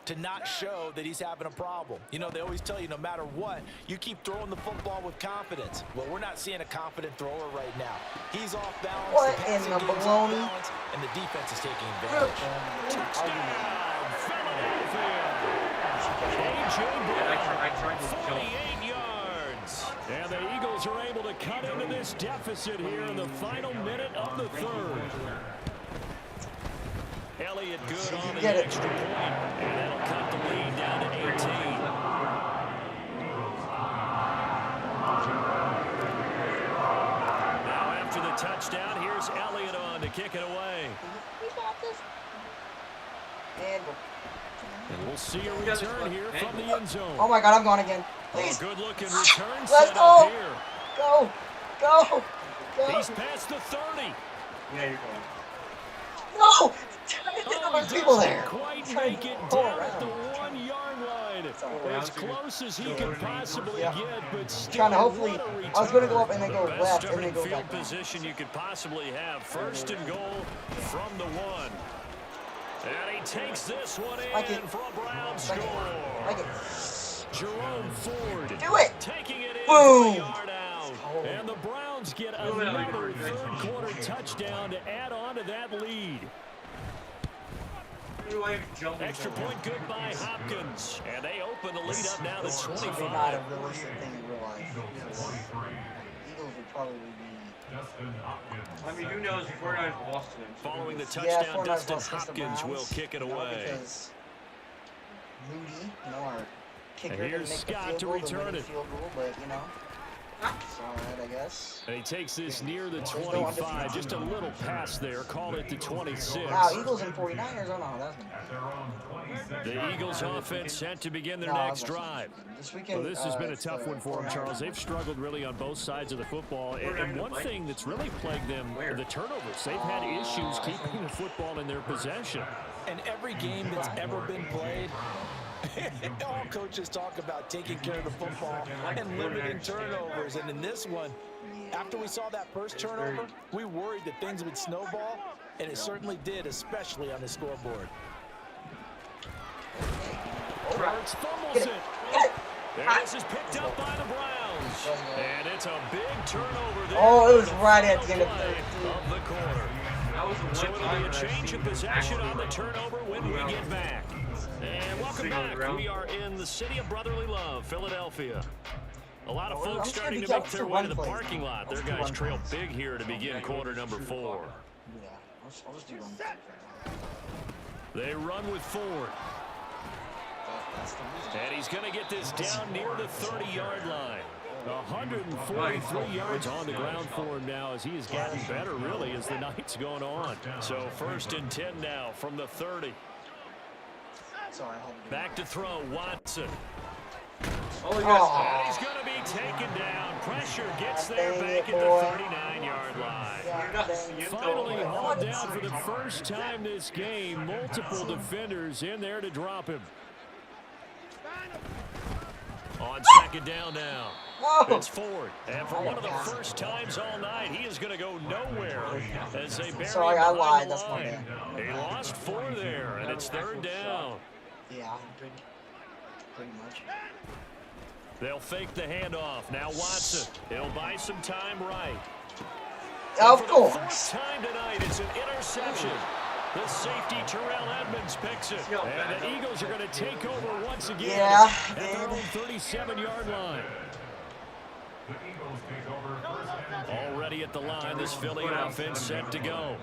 to not show that he's having a problem. You know, they always tell you no matter what, you keep throwing the football with confidence. Well, we're not seeing a confident thrower right now. He's off balance. What the passing in the game's off baloney? balance, and the defense is taking advantage. Touchdown, Philadelphia. A.J. Brown, 48 yards. And the Eagles are able to cut into this deficit here in the final minute of the third. Elliott good on the extra point, and that'll cut the lead down to 18. Now after the touchdown, here's Elliott on to kick it away. And we'll see a return here from the end zone. Oh my God, I'm going again. Please. Good looking return Let's set go. up here. Go. Go. Go. He's past the 30. Yeah, you're going. No. There's people there. Quite Trying make to it go down at around. the 1 yard line. As close as he can possibly Yeah. get, but still Trying to hopefully, what a I was going to go return. up and then go The best left and then starting go field back down. position you could possibly have. First and goal from the 1. And he takes this one Like in it. for a Brown Like it. score. Like it. Jerome Ford Do it. taking it in Boom. for the yard out. And the Browns get another third quarter touchdown to add on to that lead. Extra point good by Hopkins. And they open the lead up now to This is not 25. a realistic thing in real life. Eagles would probably be. I mean, who knows? Before I lost to them. Following the Yeah, touchdown, 49ers Dustin lost against the Hopkins will Browns, kick it you know, away. Because Moody, you know, our kicker And didn't here's make Scott the field to goal, the return winning it. field goal, but you know, it's all right, I guess. And he takes this near the no 25. undefeated Just a little pass there. Call it the 26. Wow, Eagles and 49ers. Oh no, that's The Eagles offense set to begin their No, next that's not drive. this weekend. Well, this has been a it's, tough one for them, 49ers. Charles. They've struggled really on both sides of the football. And one thing that's really plagued them are the turnovers. They've had issues keeping the football in their possession. And every game that's ever been played, all coaches talk about taking care of the football and limiting turnovers. And in this one, after we saw that first turnover, we worried that things would snowball, and it certainly did, especially on the scoreboard. Hurts fumbles it. There this is picked up by the Browns. And it's a big turnover there. Oh, it was on right at the final end of play the of the quarter. That was the So one it'll time be a that I've change seen of possession on the actually turnover when we get back. And welcome Single back. ground. We are in the city of brotherly love, Philadelphia. A lot of Oh, folks I'm starting scared to to make jump their to way one to the place. parking lot. Their Let's do guys one trail place. big here to begin quarter number 4. Yeah, I'll just do one. They run with Ford. That's the reason. And he's going to get this down near the 30-yard line. 143 yards on the ground for him now as he has gotten better, really, as the night's going on. So 1st and 10 now from the 30. Sorry, I'll do Back to throw, Watson. Oh, yes. Oh. And he's going to be taken down. Pressure gets God there dang back it, at the boy. 39-yard line. God dang it. Finally hauled down for the first time this game. Multiple defenders in there to drop him. On 2nd down now. No. It's Ford. And for one of the first times all night, he is going to go nowhere as they bury Sorry, him I behind lied. the That's my line. bad. He lost 4 there, and it's 3rd down. Yeah. Pretty much. They'll fake the handoff. Now Watson. He'll buy some time right. Of For the course. 4th time tonight, it's an interception. The safety, Terrell Edmonds, picks it. And the Eagles are going to take over once again Yeah, at their dude. own 37-yard line. Already at the line, this Philly offense set to go.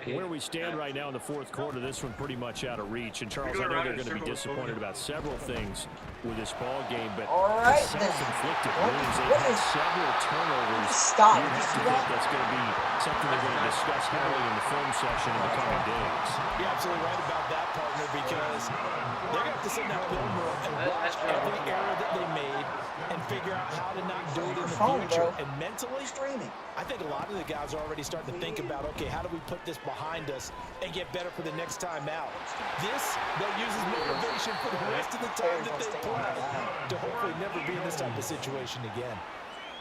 Where we stand right now in the 4th quarter, this one pretty much out of reach. And Charles, I know they're going to be disappointed about several things with this ball game, but All right, it's then. self-inflicted What- wounds. They've what had is- several turnovers. Stop. You Did you have to see think that? that's going to be something they're going to discuss heavily in the film session in the coming days. You're absolutely right about that, partner, because they're going to have to sit in that film room and watch every error that they made and figure out how to not do it in the calling, future. bro. And mentally, Streaming. I think a lot of the guys are already starting to think about, okay, how do we put this behind us and get better for the next time out? This, they'll use as motivation for the rest of the time that they play to hopefully never be in this type of situation again.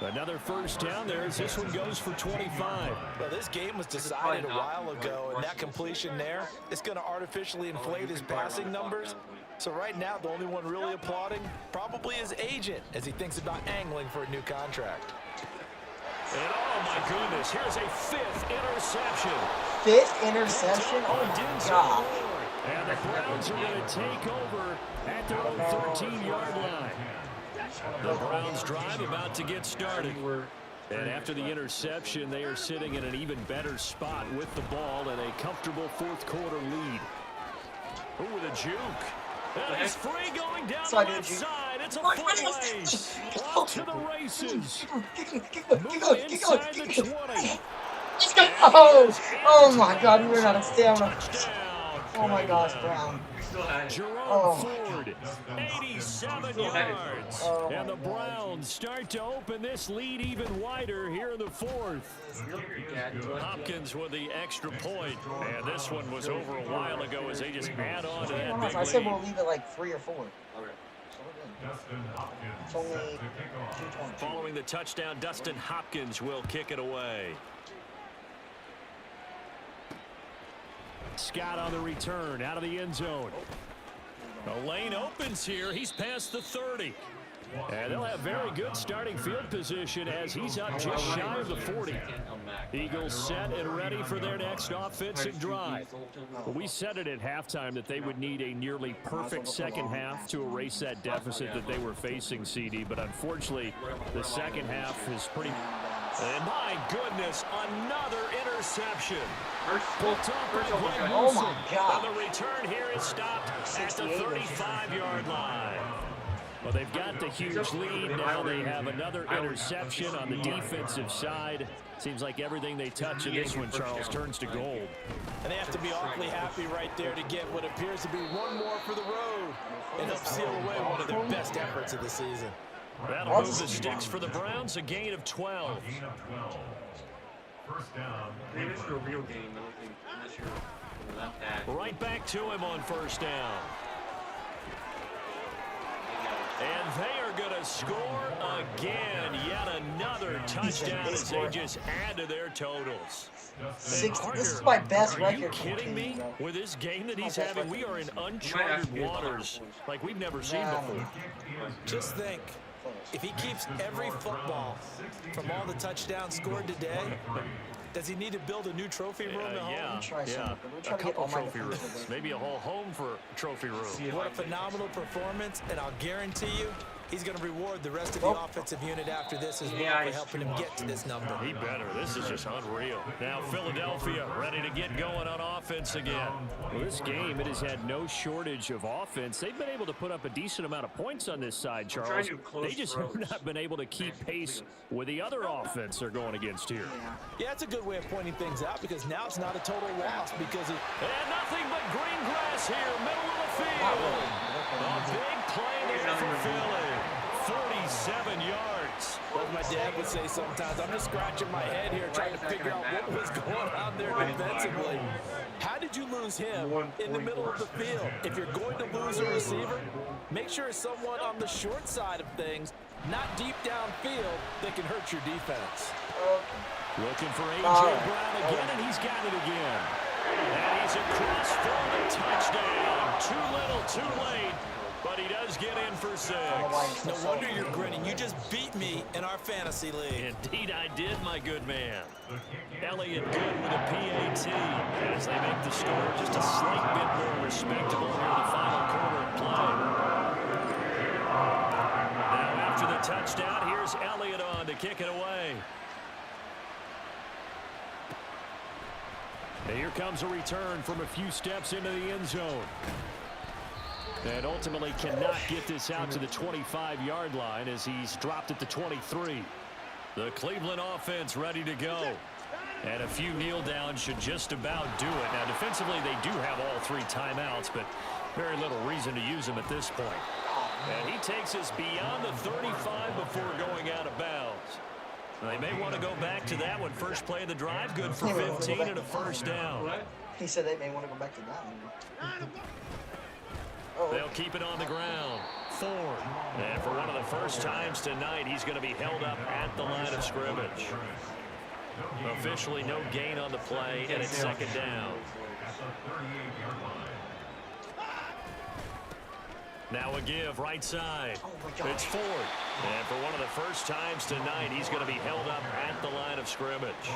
Another first down there as this one goes for 25. Well, this game was decided a while ago, and that completion there is going to artificially inflate his passing numbers. So right now, the only one really applauding probably his agent as he thinks about angling for a new contract. And oh my goodness, here's a 5th interception. 5th interception? Oh my God. And the Browns are going to take over at their own 13-yard line. The Browns drive about to get started. And after the interception, they are sitting in an even better spot with the ball and a comfortable fourth-quarter lead. Ooh, with a juke. And he's free going down the left side. It's a foot race. Off to the races. Moving inside the 20. Let's go! Oh my God, we ran out of stamina. Oh my gosh, Brown. Jerome Ford, 87 yards. And the Browns start to open this lead even wider here in the 4th. Hopkins with the extra point. And this one was over a while ago as they just add on to that big I said we'll lead. leave it like 3 or 4. It's only 2:20. Following the touchdown, Dustin Hopkins will kick it away. Scott on the return, out of the end zone. The lane opens here. He's past the 30. And they'll have very good starting field position as he's up just shy of the 40. Eagles set and ready for their next offensive drive. Well, we said it at halftime that they would need a nearly perfect second half to erase that deficit that they were facing, CD. But unfortunately, the second half is pretty... And my goodness, another interception. Oh my God. And the return here is stopped at the 35-yard line. Well, they've got the huge lead. Now they have another interception on the defensive side. Seems like everything they touch in this one, Charles, turns to gold. And they have to be awfully happy right there to get what appears to be one more for the road and help seal away one of their best efforts of the season. That'll move the sticks for the Browns, a gain of 12. First down. Maybe this is a real game, I don't think, unless you're left that. Right back to him on first down. And they are going to score again. Yet another touchdown as they just add to their totals. This is my best record. Are you kidding me? With this game that he's having, we are in uncharted waters like we've never seen before. Just think, if he keeps every football from all the touchdowns scored today, does he need to build a new trophy room at home? Yeah. A couple trophy rooms. Maybe a whole home for trophy room. What a phenomenal performance, and I'll guarantee you, he's going to reward the rest of the offensive unit after this as well for helping him get to this number. He better. This is just unreal. Now Philadelphia ready to get going on offense again. Well, this game, it has had no shortage of offense. They've been able to put up a decent amount of points on this side, Charles. They just have not been able to keep pace with the other offense they're going against here. Yeah, that's a good way of pointing things out because now it's not a total loss because it... And nothing but green grass here, middle of the field. A big play there for Philly. 47 yards. Like my dad would say sometimes, I'm just scratching my head here trying to figure out what was going on there defensively. How did you lose him in the middle of the field? If you're going to lose a receiver, make sure it's someone on the short side of things, not deep downfield, that can hurt your defense. Looking for A.J. Brown again, and he's got it again. And he's across for the touchdown. Too little, too late. But he does get in for 6. No wonder you're grinning. You just beat me in our fantasy league. Indeed I did, my good man. Elliott good with a PAT as they make the score just a slight bit more respectable here in the final quarter of play. Now after the touchdown, here's Elliott on to kick it away. And here comes a return from a few steps into the end zone. And ultimately cannot get this out to the 25-yard line as he's dropped at the 23. The Cleveland offense ready to go. And a few kneel downs should just about do it. Now, defensively, they do have all 3 timeouts, but very little reason to use them at this point. And he takes us beyond the 35 before going out of bounds. They may want to go back to that one. First play of the drive, good for 15 and a first down. He said they may want to go back to that one. They'll keep it on the ground. Ford. And for one of the first times tonight, he's going to be held up at the line of scrimmage. Officially no gain on the play, and it's second down. Now a give, right side. It's Ford. And for one of the first times tonight, he's going to be held up at the line of scrimmage.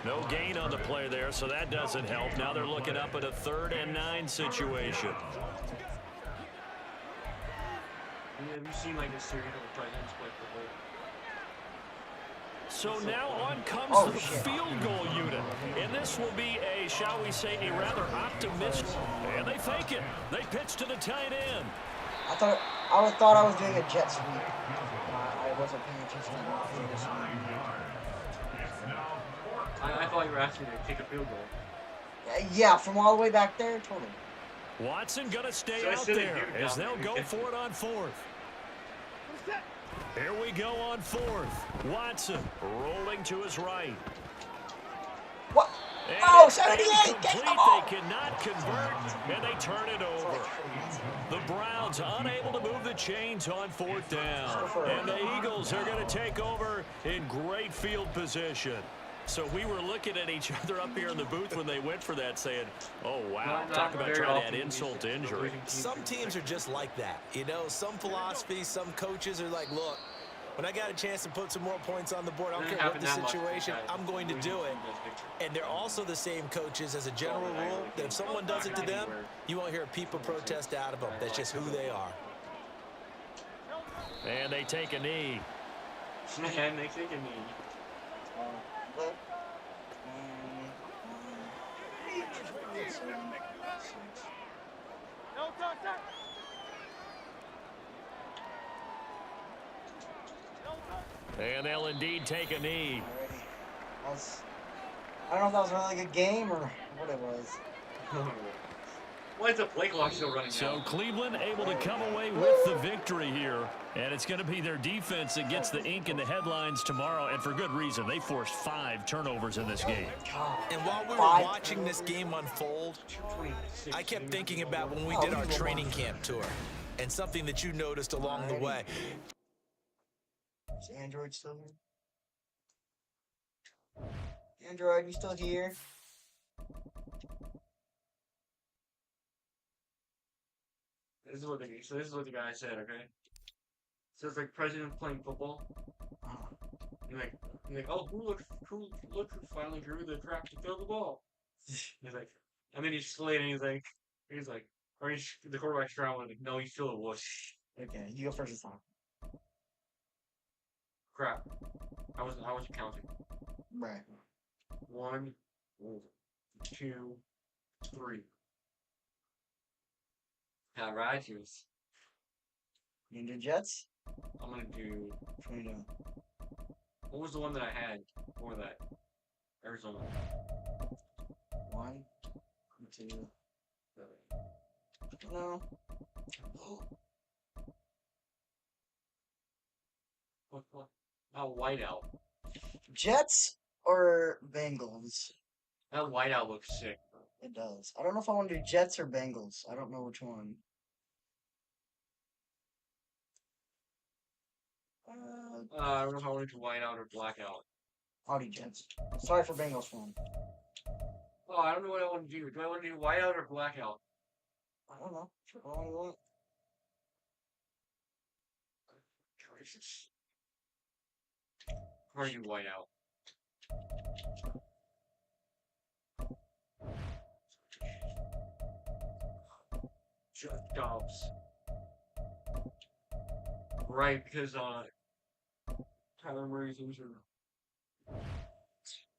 No gain on the play there, so that doesn't help. Now they're looking up at a 3rd and 9 situation. Have you seen like a series of presidents play football? So now on comes the field goal unit. And this will be a, shall we say, a rather optimistic. And they fake it. They pitch to the tight end. I thought I was doing a jet sweep. I wasn't paying attention to the I thought you were asking me to kick a field goal. Yeah, from all the way back there, totally. Watson gonna stay out there as they'll go for it on 4th. Here we go on 4th. Watson rolling to his right. What? And oh, 78! They cannot convert, and they turn it over. The Browns unable to move the chains on 4th down. And the Eagles are going to take over in great field position. So we were looking at each other up here in the booth when they went for that saying, oh, wow, talk about trying to add insult to injury. Some teams are just like that. You know, some philosophies, some coaches are like, look, when I got a chance to put some more points on the board, I don't care what the situation, I'm going to do it. And they're also the same coaches as a general rule that if someone does it to them, you won't hear a people protest out of them. That's just who they are. And they take a knee. And they take a knee. And they'll indeed take a knee. I don't know if that was a really good game or what it was. Why is the play clock still running So now? Cleveland able to come away with the victory here. And it's going to be their defense that gets the ink in the headlines tomorrow. And for good reason. They forced 5 turnovers in this game. And while we were watching this game unfold, I kept thinking about when we did our training camp tour. And something that you noticed along the way. Is Android still here? Android, you still here? This is what the guy said, okay? So it's like president playing football. And like, oh, who finally drew the trap to throw the ball? He's like, and then he's slid and he's like, or the quarterback's trying like, no, he's still a wuss. Okay, you go first this time. Crap. I wasn't counting. Right. 1, 2, 3. Alright, cheers. You gonna do Jets? I'm gonna do. Which one you doing? What was the one that I had before that? Arizona. 1, 2. No. What? Oh, whiteout. Jets or Bengals? That whiteout looks sick. It does. I don't know if I want to do Jets or Bengals. I don't know which one. I don't know if I want to do whiteout or blackout. I'll do Jets. Sorry for Bengals fan. Oh, I don't know what I want to do. Do I want to do whiteout or blackout? I don't know. What do you want? Gracious. Or you whiteout? Just Dobbs. Right, because Kyler Murray's injured.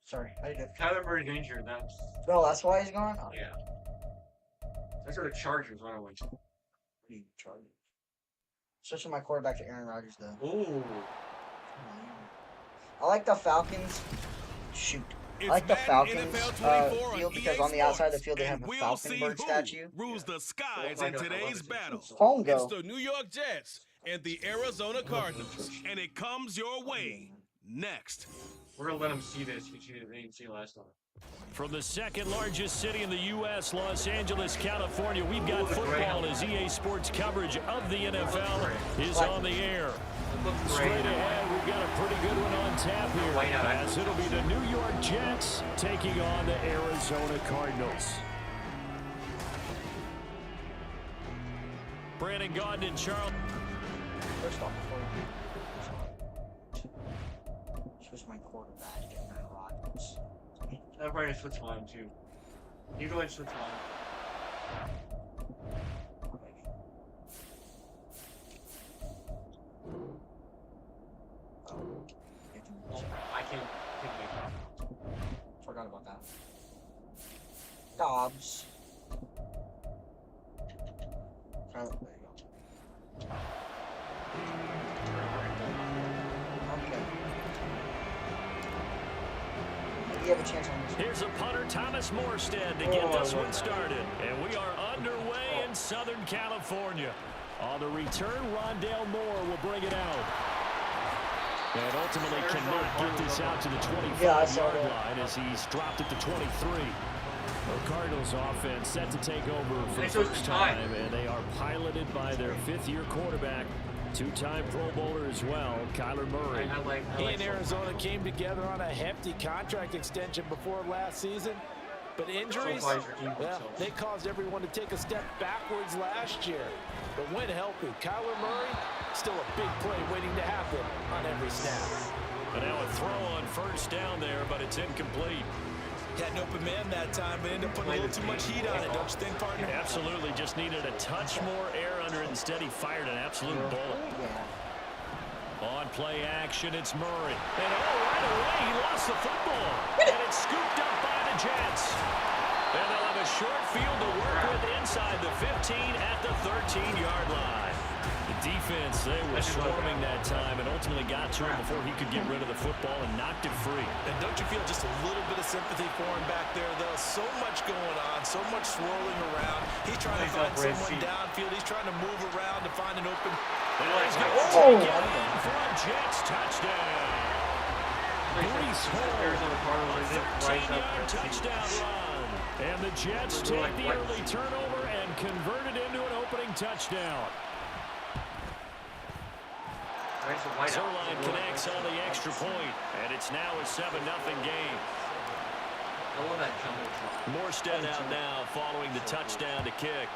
Sorry, I did. Kyler Murray's injured. That's that's why he's gone. Oh, yeah. That's sort of Chargers when I went. Chargers. Switching my quarterback to Aaron Rodgers though. Ooh. I like the Falcons. Shoot. I like the Falcons field because on the outside of the field they have a Falconberg statue. Rules the skies in today's battle. Phone It's go. the New York Jets and the Arizona Cardinals, and it comes your way next. We're gonna let him see this because he didn't see last time. From the second largest city in the U.S., Los Angeles, California, we've got football as EA Sports coverage of the NFL is on the air. Straight ahead, we've got a pretty good one on tap here, as it'll be the New York Jets taking on the Arizona Cardinals. Brandon Gaudin and Charles. First off, switch my quarterback to Aaron Rodgers. Everybody switch mine too. You go ahead and switch mine. I can't make it. Forgot about that. Dobbs. There you go. Okay. Maybe you have a chance on this. Here's a punter, Thomas Morstead, to get this one started. And we are underway in Southern California. On the return, Rondale Moore will bring it out. And ultimately cannot get this out to the 25-yard line as he's dropped at the 23. The Cardinals offense set to take over for the first time, and they are piloted by their fifth-year quarterback, two-time Pro Bowler as well, Kyler Murray. He and Arizona came together on a hefty contract extension before last season, but injuries, well, they caused everyone to take a step backwards last year. But when healthy, Kyler Murray, still a big play waiting to happen on every snap. And now a throw on first down there, but it's incomplete. Had an open man that time, but ended up putting a little too much heat on it, don't you think, partner? Absolutely, just needed a touch more air under it. Instead, he fired an absolute bullet. On play action, it's Murray. And right away, he lost the football. And it's scooped up by the Jets. And they'll have a short field to work with inside the 15 at the 13-yard line. The defense, they were swarming that time and ultimately got to him before he could get rid of the football and knocked it free. And don't you feel just a little bit of sympathy for him back there, though? So much going on, so much swirling around. He's trying to find someone downfield. He's trying to move around to find an open... And he's going to take it in for a Jets touchdown. Breece Hall, a 13-yard touchdown run. And the Jets take the early turnover and convert it into an opening touchdown. Zerline connects on the extra point, and it's now a 7-0 game. Morstead out now following the touchdown to kick.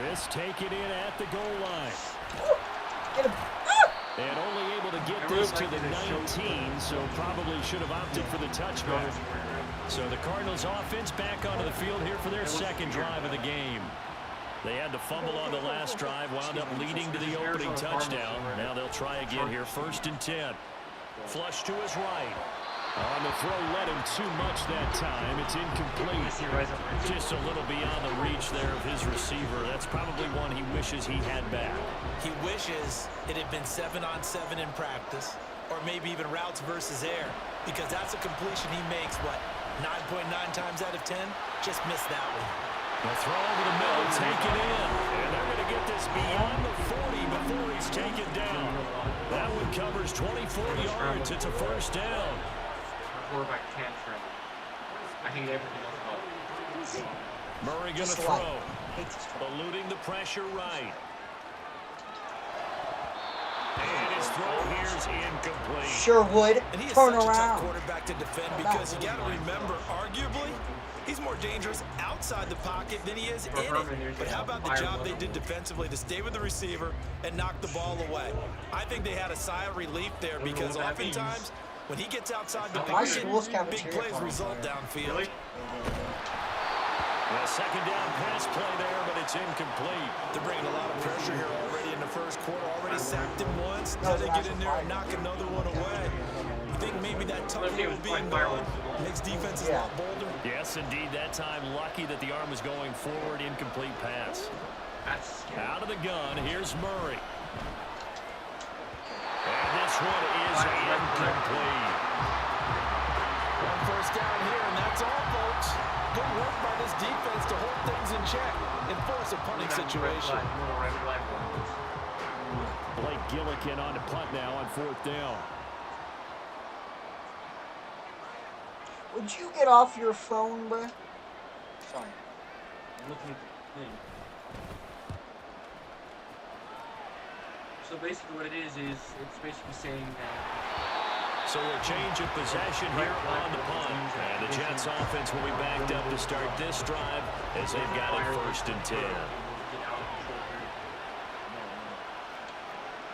This taken in at the goal line. Get him. And only able to get this to the 19, so probably should have opted for the touchback. So the Cardinals offense back onto the field here for their second drive of the game. They had to fumble on the last drive, wound up leading to the opening touchdown. Now they'll try again here, 1st and 10. Flush to his right. On the throw, led him too much that time. It's incomplete. Just a little beyond the reach there of his receiver. That's probably one he wishes he had back. He wishes it had been 7-on-7 in practice, or maybe even routes versus air, because that's a completion he makes, what, 9.9 times out of 10? Just missed that one. The throw over the middle, taken in. And they're going to get this beyond the 40 before he's taken down. That one covers 24 yards. It's a first down. Quarterback can't trim. I hate everything else about it. Murray going to throw. Eluding the pressure right. And his throw here's incomplete. Sure would. And he is Turn such a tough around. quarterback to defend because you got to remember, arguably, he's more dangerous outside the pocket than he is in it. But how about the job they did defensively to stay with the receiver and knock the ball away? I think they had a sigh of relief there because oftentimes when he gets outside the pocket, big plays result downfield. A second down pass play there, but it's incomplete. They're bringing a lot of pressure here already in the first quarter. Already sacked him once. Now they get in there and knock another one away. You think maybe that tunnel being gone makes defenses a lot bolder? Yes, indeed. That time, lucky that the arm was going forward. Incomplete pass. Out of the gun, here's Murray. And this one is incomplete. One first down here, and that's all, folks. Good work by this defense to hold things in check and force a punting situation. Blake Gillikin on the punt now on 4th down. Would you get off your phone, bruh? Sorry. I'm looking at the thing. So basically what it is it's basically saying that... So a change of possession here on the punt. And the Jets offense will be backed up to start this drive as they've got it 1st and 10.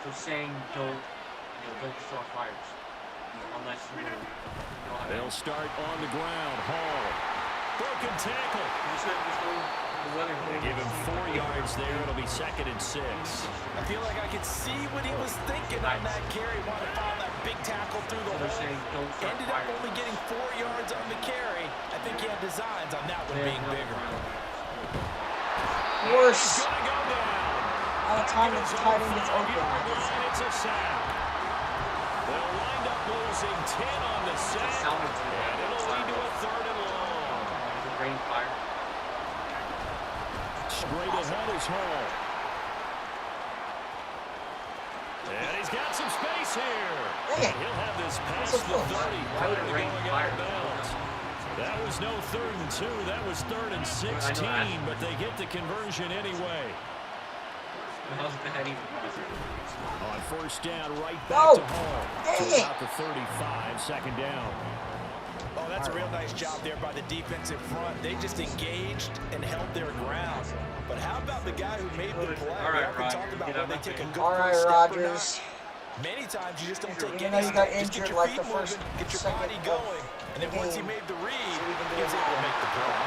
So saying don't start fires unless you know how to. They'll start on the ground. Hall. Broken tackle. They give him 4 yards there. It'll be 2nd and 6. I feel like I could see what he was thinking on that carry. Wanted to follow that big tackle through the hole. Ended up only getting 4 yards on the carry. I think he had designs on that one being bigger. Worse. Gonna go down. By the time it's tight end gets open, It's a sack. They'll wind up losing 10 on the sack. And it'll lead to a 3rd and long. Rain fire. Straight ahead is Hall. And he's got some space here. And he'll have this past the 30 prior to going out of bounds. That was no 3rd and 2. That was 3rd and 16, but they get the conversion anyway. On 1st down, right back to Hall. To about the 35, 2nd down. Oh, that's a real nice job there by the defensive front. They just engaged and held their ground. But how about the guy who made the play? We often talk about when they take a good first step or not. Many times you just don't take any step. Just get your feet moving, get your body going. And then once he made the read, he was able to make the play.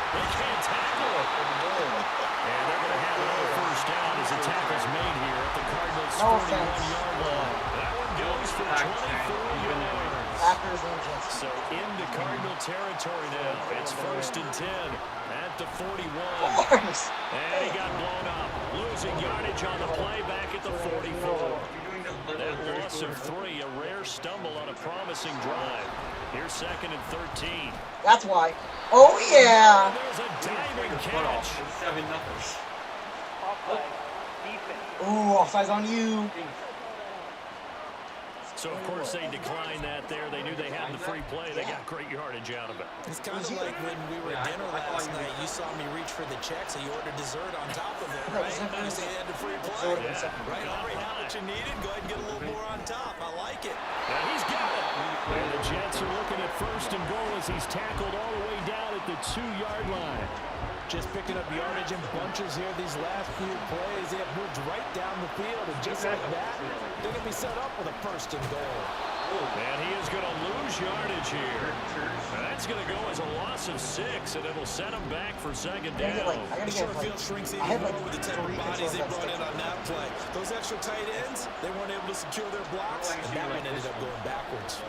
They can't tackle it. And they're going to have another 1st down as the tackle's made here at the Cardinals' 41-yard line. That one goes for 24 yards. So into Cardinal territory now. It's 1st and 10 at the 41. And he got blown up. Losing yardage on the play back at the 44. That loss of 3, a rare stumble on a promising drive. Here's 2nd and 13. That's why. Oh, yeah. There's a diving catch. 7-0. Offside. Defense. Ooh, offsides on you. So, of course, they declined that there. They knew they had the free play. They got great yardage out of it. It's kind of like when we were at dinner last night. You saw me reach for the check, so you ordered dessert on top of it, right? You say you had the free play. Yeah. Right, already had what you needed. Go ahead and get a little more on top. I like it. And he's got it. And the Jets are looking at 1st and goal as he's tackled all the way down at the 2-yard line. Just picking up yardage in bunches here these last few plays. They have moved right down the field, and just like that, they're going to be set up with a 1st and goal. And he is going to lose yardage here. And that's going to go as a loss of 6, and it'll set him back for 2nd down. The short field shrinks even more with the type of bodies they brought in on that play. Those extra tight ends, they weren't able to secure their blocks, and that one ended up going backwards.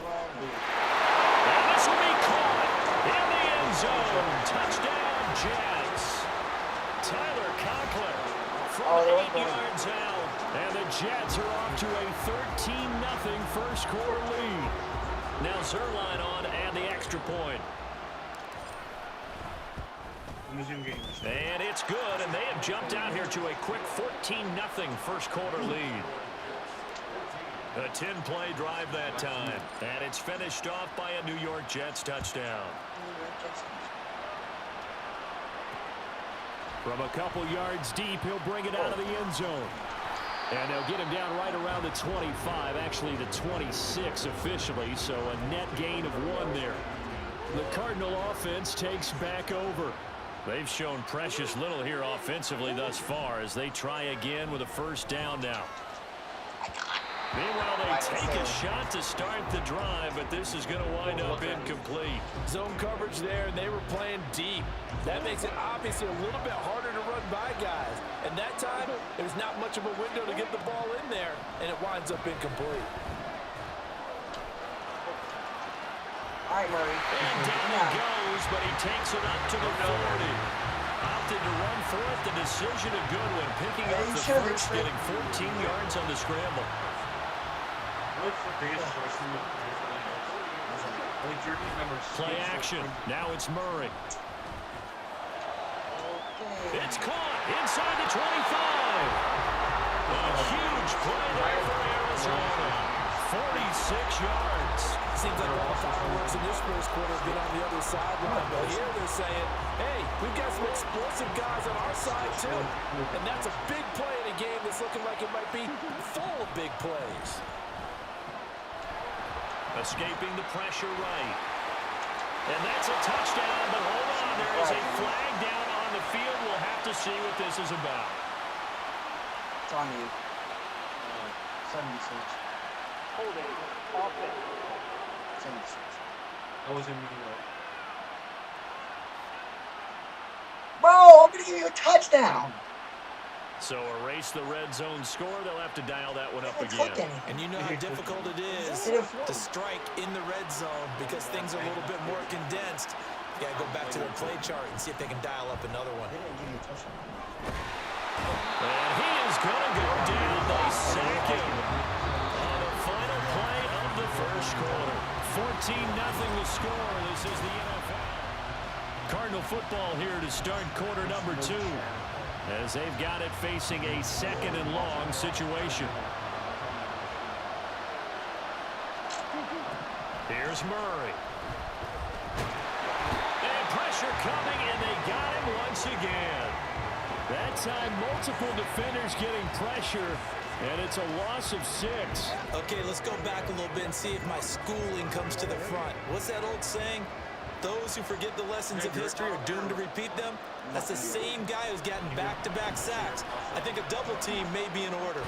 And this will be caught in the end zone. Touchdown, Jets. Tyler Conklin from 8 yards out. And the Jets are off to a 13-0 first quarter lead. Now Zerline on and the extra point. And it's good, and they have jumped out here to a quick 14-0 first quarter lead. A 10-play drive that time, and it's finished off by a New York Jets touchdown. From a couple yards deep, he'll bring it out of the end zone. And they'll get him down right around the 25, actually the 26 officially, so a net gain of 1 there. The Cardinal offense takes back over. They've shown precious little here offensively thus far as they try again with a 1st down now. Meanwhile, they take a shot to start the drive, but this is going to wind up incomplete. Zone coverage there, and they were playing deep. That makes it obviously a little bit harder to run by guys. And that time, there's not much of a window to get the ball in there, and it winds up incomplete. All right, Murray. And down he goes, but he takes it up to the 40. Opted to run for it. The decision of Goodwin, picking up the first, getting 14 yards on the scramble. Play action. Now it's Murray. It's caught inside the 25. huge play there for Arizona. 46 yards. Seems like all the fireworks in this first quarter have been on the other sideline, but here they're saying, hey, we've got some explosive guys on our side too. And that's a big play in a game that's looking like it might be full of big plays. Escaping the pressure right. And that's a touchdown, but hold on, there is a flag down on the field. We'll have to see what this is about. It's on you. 76. Holding. Offense. 76. I wasn't reading that. Bro, I'm gonna give you a touchdown. So erase the red zone score. They'll have to dial that one up I didn't click again. anything. And you know how difficult it is to strike in the red zone because things are a little bit more condensed. You gotta go back to their play chart and see if they can dial up another one. They didn't give you a touchdown. And he is going to go down. They sack him on the final play of the first quarter. 14-0 the score. This is the NFL. Cardinal football here to start quarter number 2. As they've got it facing a 2nd and long situation. Here's Murray. And pressure coming, and they got him once again. That time, multiple defenders getting pressure, and it's a loss of 6. Okay, let's go back a little bit and see if my schooling comes to the front. What's that old saying? Those who forget the lessons of history are doomed to repeat them. That's the same guy who's gotten back-to-back sacks. I think a double team may be in order.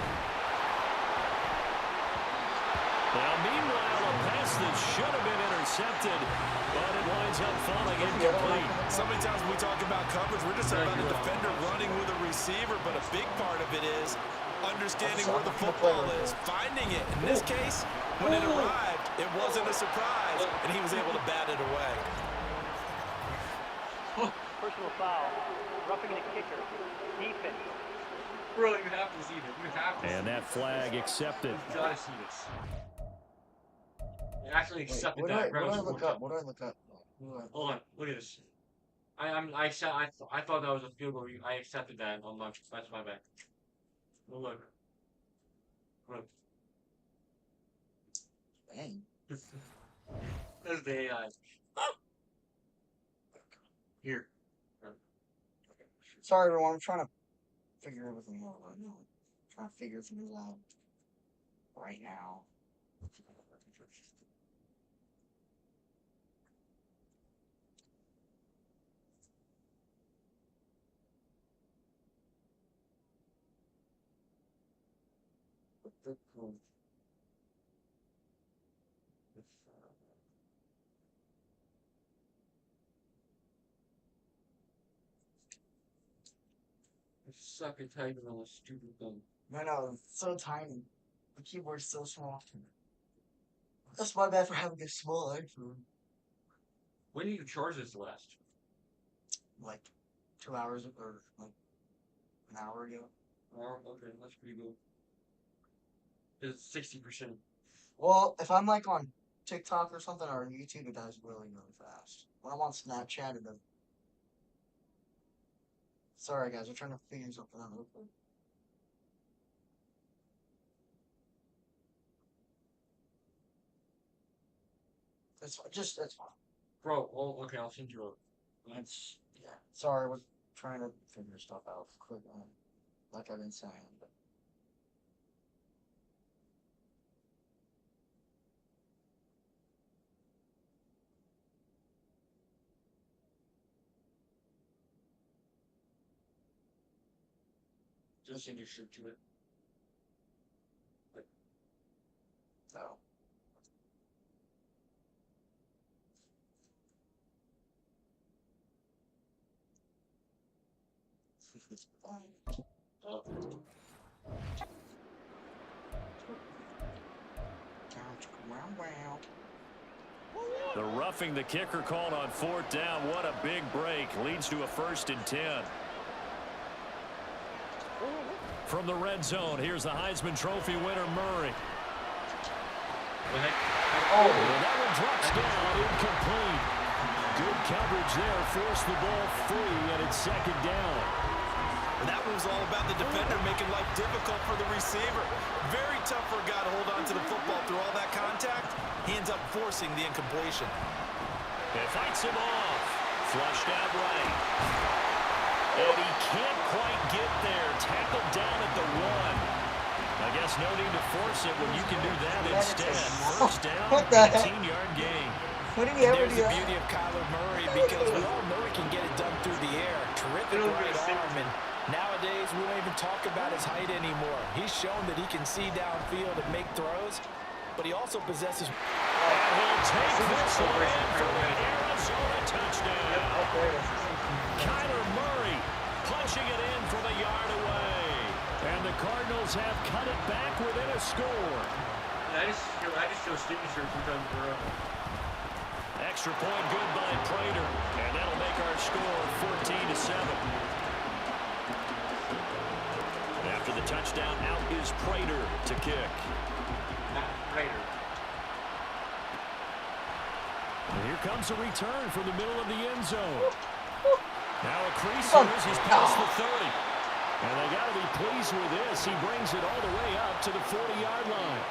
Now, meanwhile, a pass that should have been intercepted, but it winds up falling incomplete. So many times when we talk about coverage, we're just talking about a defender running with a receiver, but a big part of it is understanding where the football is, finding it. In this case, when it arrived, it wasn't a surprise, and he was able to bat it away. Personal foul. Roughing the kicker. Defense. Bro, you have to see this. You have to see And that flag accepted. You gotta see this. You actually accepted that. What do I look up? What do I look up? Hold on, look at this. I thought that was a field goal. I accepted that. Oh my, that's my bad. Well, look. Look. Dang. There's the AI. Here. Sorry, everyone. I'm trying to figure everything out right now. I'm trying to figure things out right now. I suck at typing on a stupid thing. I know, it's so tiny. The keyboard's so small. That's my bad for having a small iPhone. When did you charge this last? Like 2 hours or like an hour ago. Oh, okay, that's pretty good. It's 60%. Well, if I'm like on TikTok or something or YouTube, it does really, really fast. When I'm on Snapchat, it does. Sorry, guys, I'm trying to figure something out. That's fine. That's fine. Bro, oh, okay, I'll send you a. That's yeah. Sorry, we're trying to figure stuff out. Quick, like I've been saying. But. Just send your shit to it. No. The roughing the kicker called on 4th down. What a big break. Leads to a 1st and 10. From the red zone, here's the Heisman Trophy winner, Murray. Oh, That one drops down, incomplete. Good coverage there, forced the ball free, and it's 2nd down. And that was all about the defender making life difficult for the receiver. Very tough for a guy to hold on to the football through all that contact. He ends up forcing the incompletion. It fights him off. Flushed out right. And he can't quite get there. Tackled down at the 1. I guess no need to force it when you can do that instead. First down, 18-yard gain. What did he ever do? There's the beauty of Kyler Murray, because we all know he can get it done through the air. Terrific right arm, and nowadays we don't even talk about his height anymore. He's shown that he can see downfield and make throws, but he also possesses... And he'll take this one in for the Arizona touchdown. Kyler Murray punching it in from a yard away. And the Cardinals have cut it back within a score. I just show signature 2 times in a row. Extra point good by Prater. And that'll make our score 14-7. After the touchdown, out is Prater to kick. Prater. And here comes a return from the middle of the end zone. Now a creases, he's past the 30. And they got to be pleased with this. He brings it all the way up to the 40-yard line.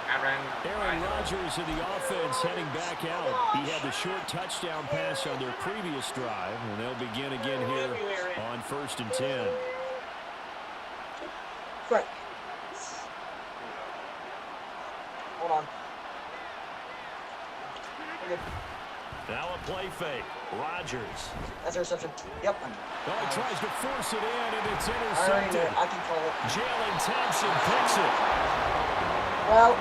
Aaron Rodgers in the offense heading back out. He had the short touchdown pass on their previous drive, and they'll begin again here on 1st and 10. Right. Hold on. Okay. Now a play fake. Rodgers. That's a reception. Yep. Oh, he tries to force it in, and it's I intercepted. can call it. Jalen Thompson picks it. Well,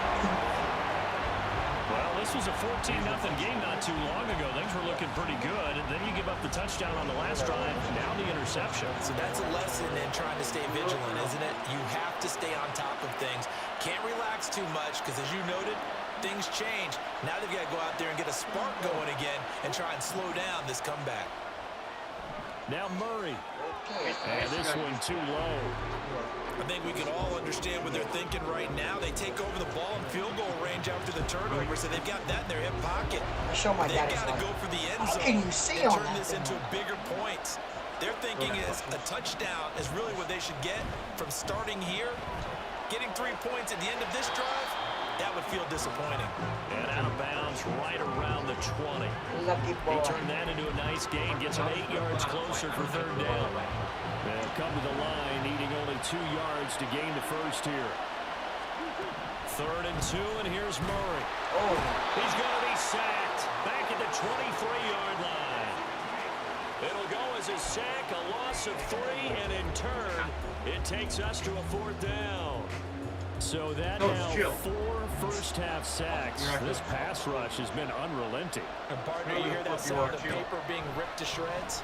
this was a 14-0 game not too long ago. Things were looking pretty good. And then you give up the touchdown on the last drive. Now the interception. So that's a lesson in trying to stay vigilant, isn't it? You have to stay on top of things. Can't relax too much, because as you noted, things change. Now they've got to go out there and get a spark going again and try and slow down this comeback. Now Murray. And this one too low. I think we can all understand what they're thinking right now. They take over the ball in field goal range after the turnover, so they've got that in their hip pocket. I show my They've dad. got to go for the end How zone can you see and on turn that this thing? into bigger points. Their thinking is a touchdown is really what they should get from starting here. Getting 3 points at the end of this drive, that would feel disappointing. And out of bounds right around the 20. Lucky boy. He turned that into a nice gain, gets him 8 yards closer for 3rd down. They'll come to the line, needing only 2 yards to gain the first here. 3rd and 2, and here's Murray. Oh. He's going to be sacked back at the 23-yard line. It'll go as a sack, a loss of 3, and in turn, it takes us to a 4th down. So that now 4 first-half sacks. This pass rush has been unrelenting. And partner, you hear that sound of paper being ripped to shreds?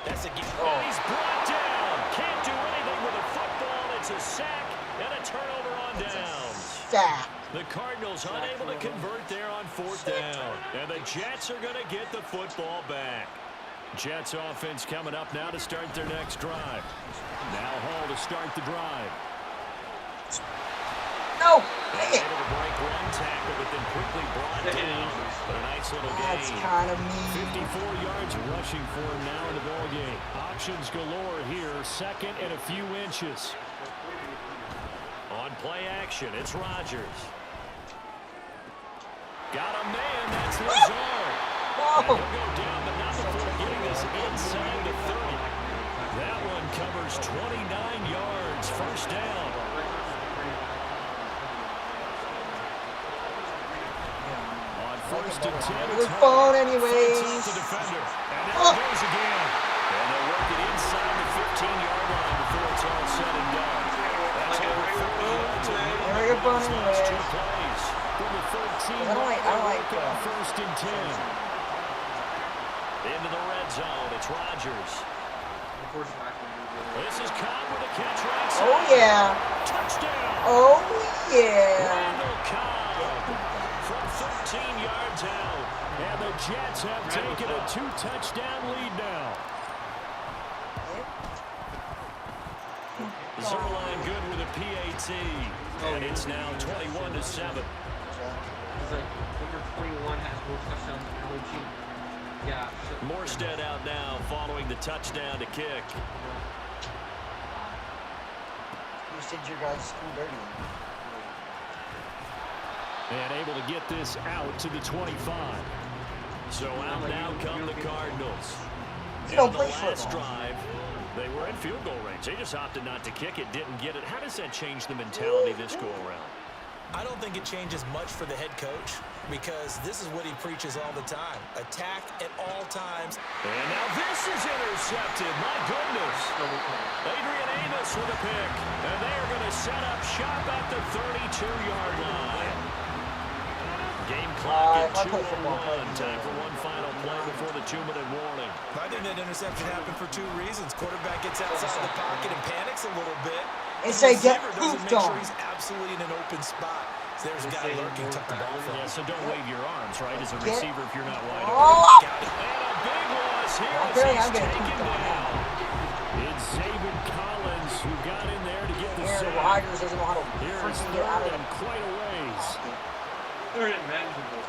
That's a game. And he's brought down. Can't do anything with a football. It's a sack and a turnover on downs. Sack. The Cardinals unable to convert there on 4th down. And the Jets are going to get the football back. Jets offense coming up now to start their next drive. Now Hall to start the drive. No! Able to break one tackle, but then quickly brought down. But a nice little gain. That's kind of mean. 54 yards rushing for him now in the ballgame. Options galore here. 2nd and a few inches. On play action, it's Rodgers. Got a man, that's Lazard. And he'll go down, but not before getting this inside the 30. That one covers 29 yards. 1st down. On 1st and 10. Good phone anyways. The defender. And there it goes again. And they'll work it inside the 15-yard line before it's all said and done. That's over 40 yards. Very good phone Last 2 anyways. plays. From the 13, I don't like on 1st and 10. Into the red zone. It's Rodgers. This is Cobb with a catch right side. Oh yeah. Touchdown. Oh yeah. Randall Cobb from 13 yards out. And the Jets have taken a 2-touchdown lead now. Zerline good with a PAT. And it's now 21-7. It's like number 21 has more touchdowns than the whole team. Yeah. Morstead out now following the touchdown to kick. just did your guys' school dirty. And able to get this out to the 25. So out now come the Cardinals. You don't In the play last football. drive, they were in field goal range. They just opted not to kick it, didn't get it. How does that change the mentality this go around? I don't think it changes much for the head coach because this is what he preaches all the time. Attack at all times. And now this is intercepted. My goodness. Adrian Amos with a pick. And they are going to set up shop at the 32-yard line. Game clock at 2:01. Time for one final play before the 2-minute warning. I think that interception happened for two reasons. Quarterback gets outside the pocket and panics a little bit. And say, get Receiver doesn't poofed make sure on. he's absolutely in an open spot. So there's a guy lurking, took the ball from Yeah, him. so don't wave your arms, right, as a Get- receiver if you're not wide Oh! open. And a big loss here as Apparently he's I'm getting taken poofed on down. It's Zayvon Collins who got in there to get the Aaron sack. Rodgers doesn't know how to Here is freaking third get out of and quite a ways. They're manageable.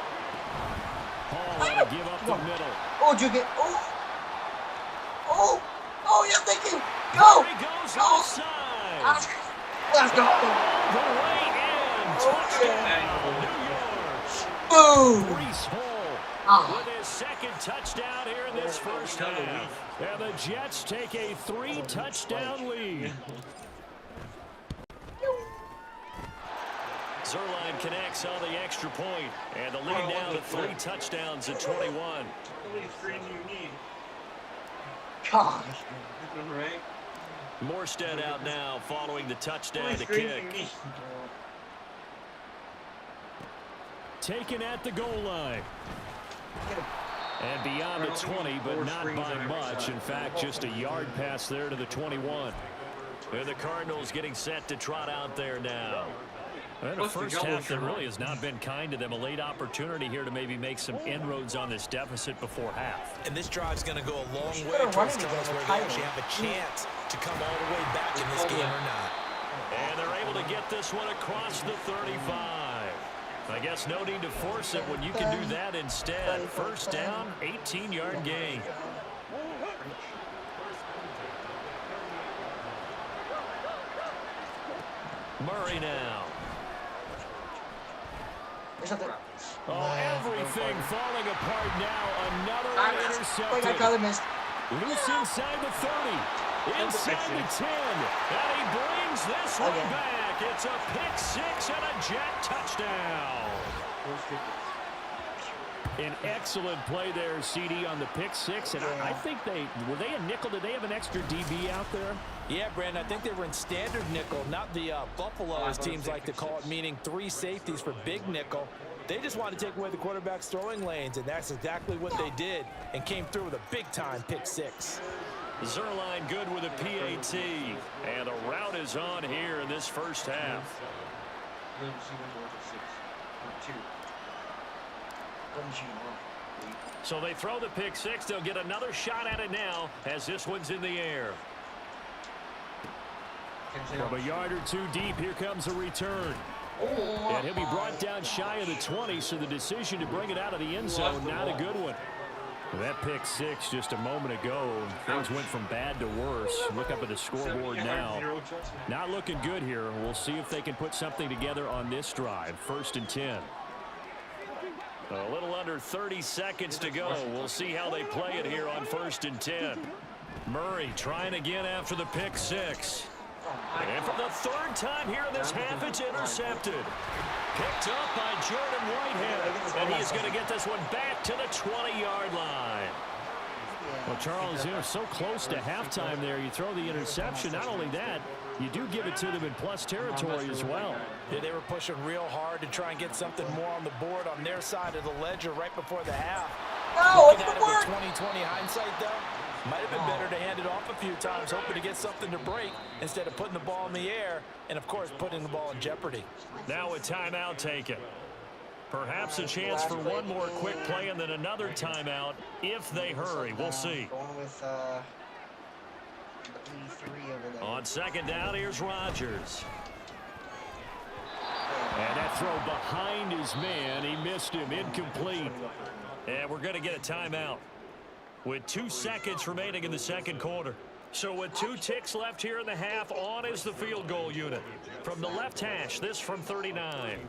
Hall want to give up the middle. Oh, did you get? Oh, you're thinking. Go! There he goes Go! outside. Let's go! The way in. Touchdown, New York. Boom! Breece Hall Ah. with his second touchdown here in this first half. And the Jets take a 3-touchdown lead. Zerline connects on the extra point, and the lead now to 3 touchdowns at 21. How many screens you need? Gosh. Right? Morstead out now following the touchdown to Screens you kick. need. Taken at the goal line. And beyond the 20, but not by much. In fact, just a yard pass there to the 21. And the Cardinals getting set to trot out there now. And a first half that really has not been kind to them. A late opportunity here to maybe make some inroads on this deficit before half. And this drive's going to go a long Should've way run towards it telling us again where with they Kyler. actually have a chance to come all the way back in this game or not. And they're able to get this one across the 35. I guess no need to force it when you can do that instead. First down, 18-yard gain. Murray now. There's something. Oh, everything falling apart now. Another one Wait, I intercepted. probably missed. Loose inside the 30. Inside the 10. And he brings this one Okay. back. It's a pick six and a Jet touchdown. An excellent play there, CD, on the pick six. And I think were they a nickel? Did they have an extra DB out there? Yeah, Brandon, I think they were in standard nickel, not the Buffalo, as teams like to call it, meaning 3 safeties for big nickel. They just wanted to take away the quarterback's throwing lanes, and that's exactly what they did, and came through with a big-time pick six. Zerline good with a PAT. And a route is on here in this first half. So they throw the pick six. They'll get another shot at it now as this one's in the air. From a yard or two deep, here comes a return. And he'll be brought down shy of the 20, so the decision to bring it out of the end zone, not a good one. That pick six just a moment ago, things went from bad to worse. Look up at the scoreboard now. Not looking good here. We'll see if they can put something together on this drive. 1st and 10. A little under 30 seconds to go. We'll see how they play it here on 1st and 10. Murray trying again after the pick six. And for the 3rd time here in this half, it's intercepted. Picked up by Jordan Whitehead. And he's going to get this one back to the 20-yard line. Well, Charles, you're so close to halftime there. You throw the interception. Not only that, you do give it to them in plus territory as well. Yeah, they were pushing real hard to try and get something more on the board on their side of the ledger right before the half. No, Looking it's at the it with word. 20/20 hindsight, though, might have been better to hand it off a few times, hoping to get something to break instead of putting the ball in the air and, of course, putting the ball in jeopardy. Now a timeout taken. Perhaps a chance for one more quick play and then another timeout if they hurry. We'll see. Going with 83 over there. On 2nd down, here's Rodgers. And that throw behind his man. He missed him. Incomplete. And we're going to get a timeout with 2 seconds remaining in the 2nd quarter. So with 2 ticks left here in the half, on is the field goal unit. From the left hash, this from 39.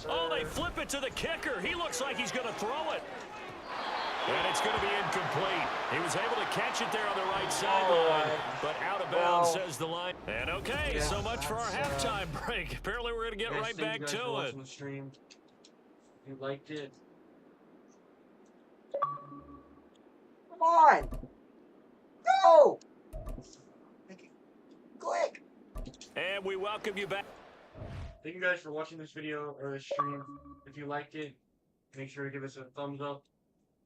Oh, they flip it to the kicker. He looks like he's going to throw it. And it's going to be incomplete. He was able to catch it there on the right sideline, but out of bounds, says the line. And okay, so much for our halftime break. Apparently we're going to get right back to it. The stream. If you liked it. Come on. Go. Click. And we welcome you back. Thank you guys for watching this video or this stream. If you liked it, make sure to give us a thumbs up.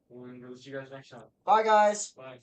And we'll see you guys next time. Bye, guys. Bye.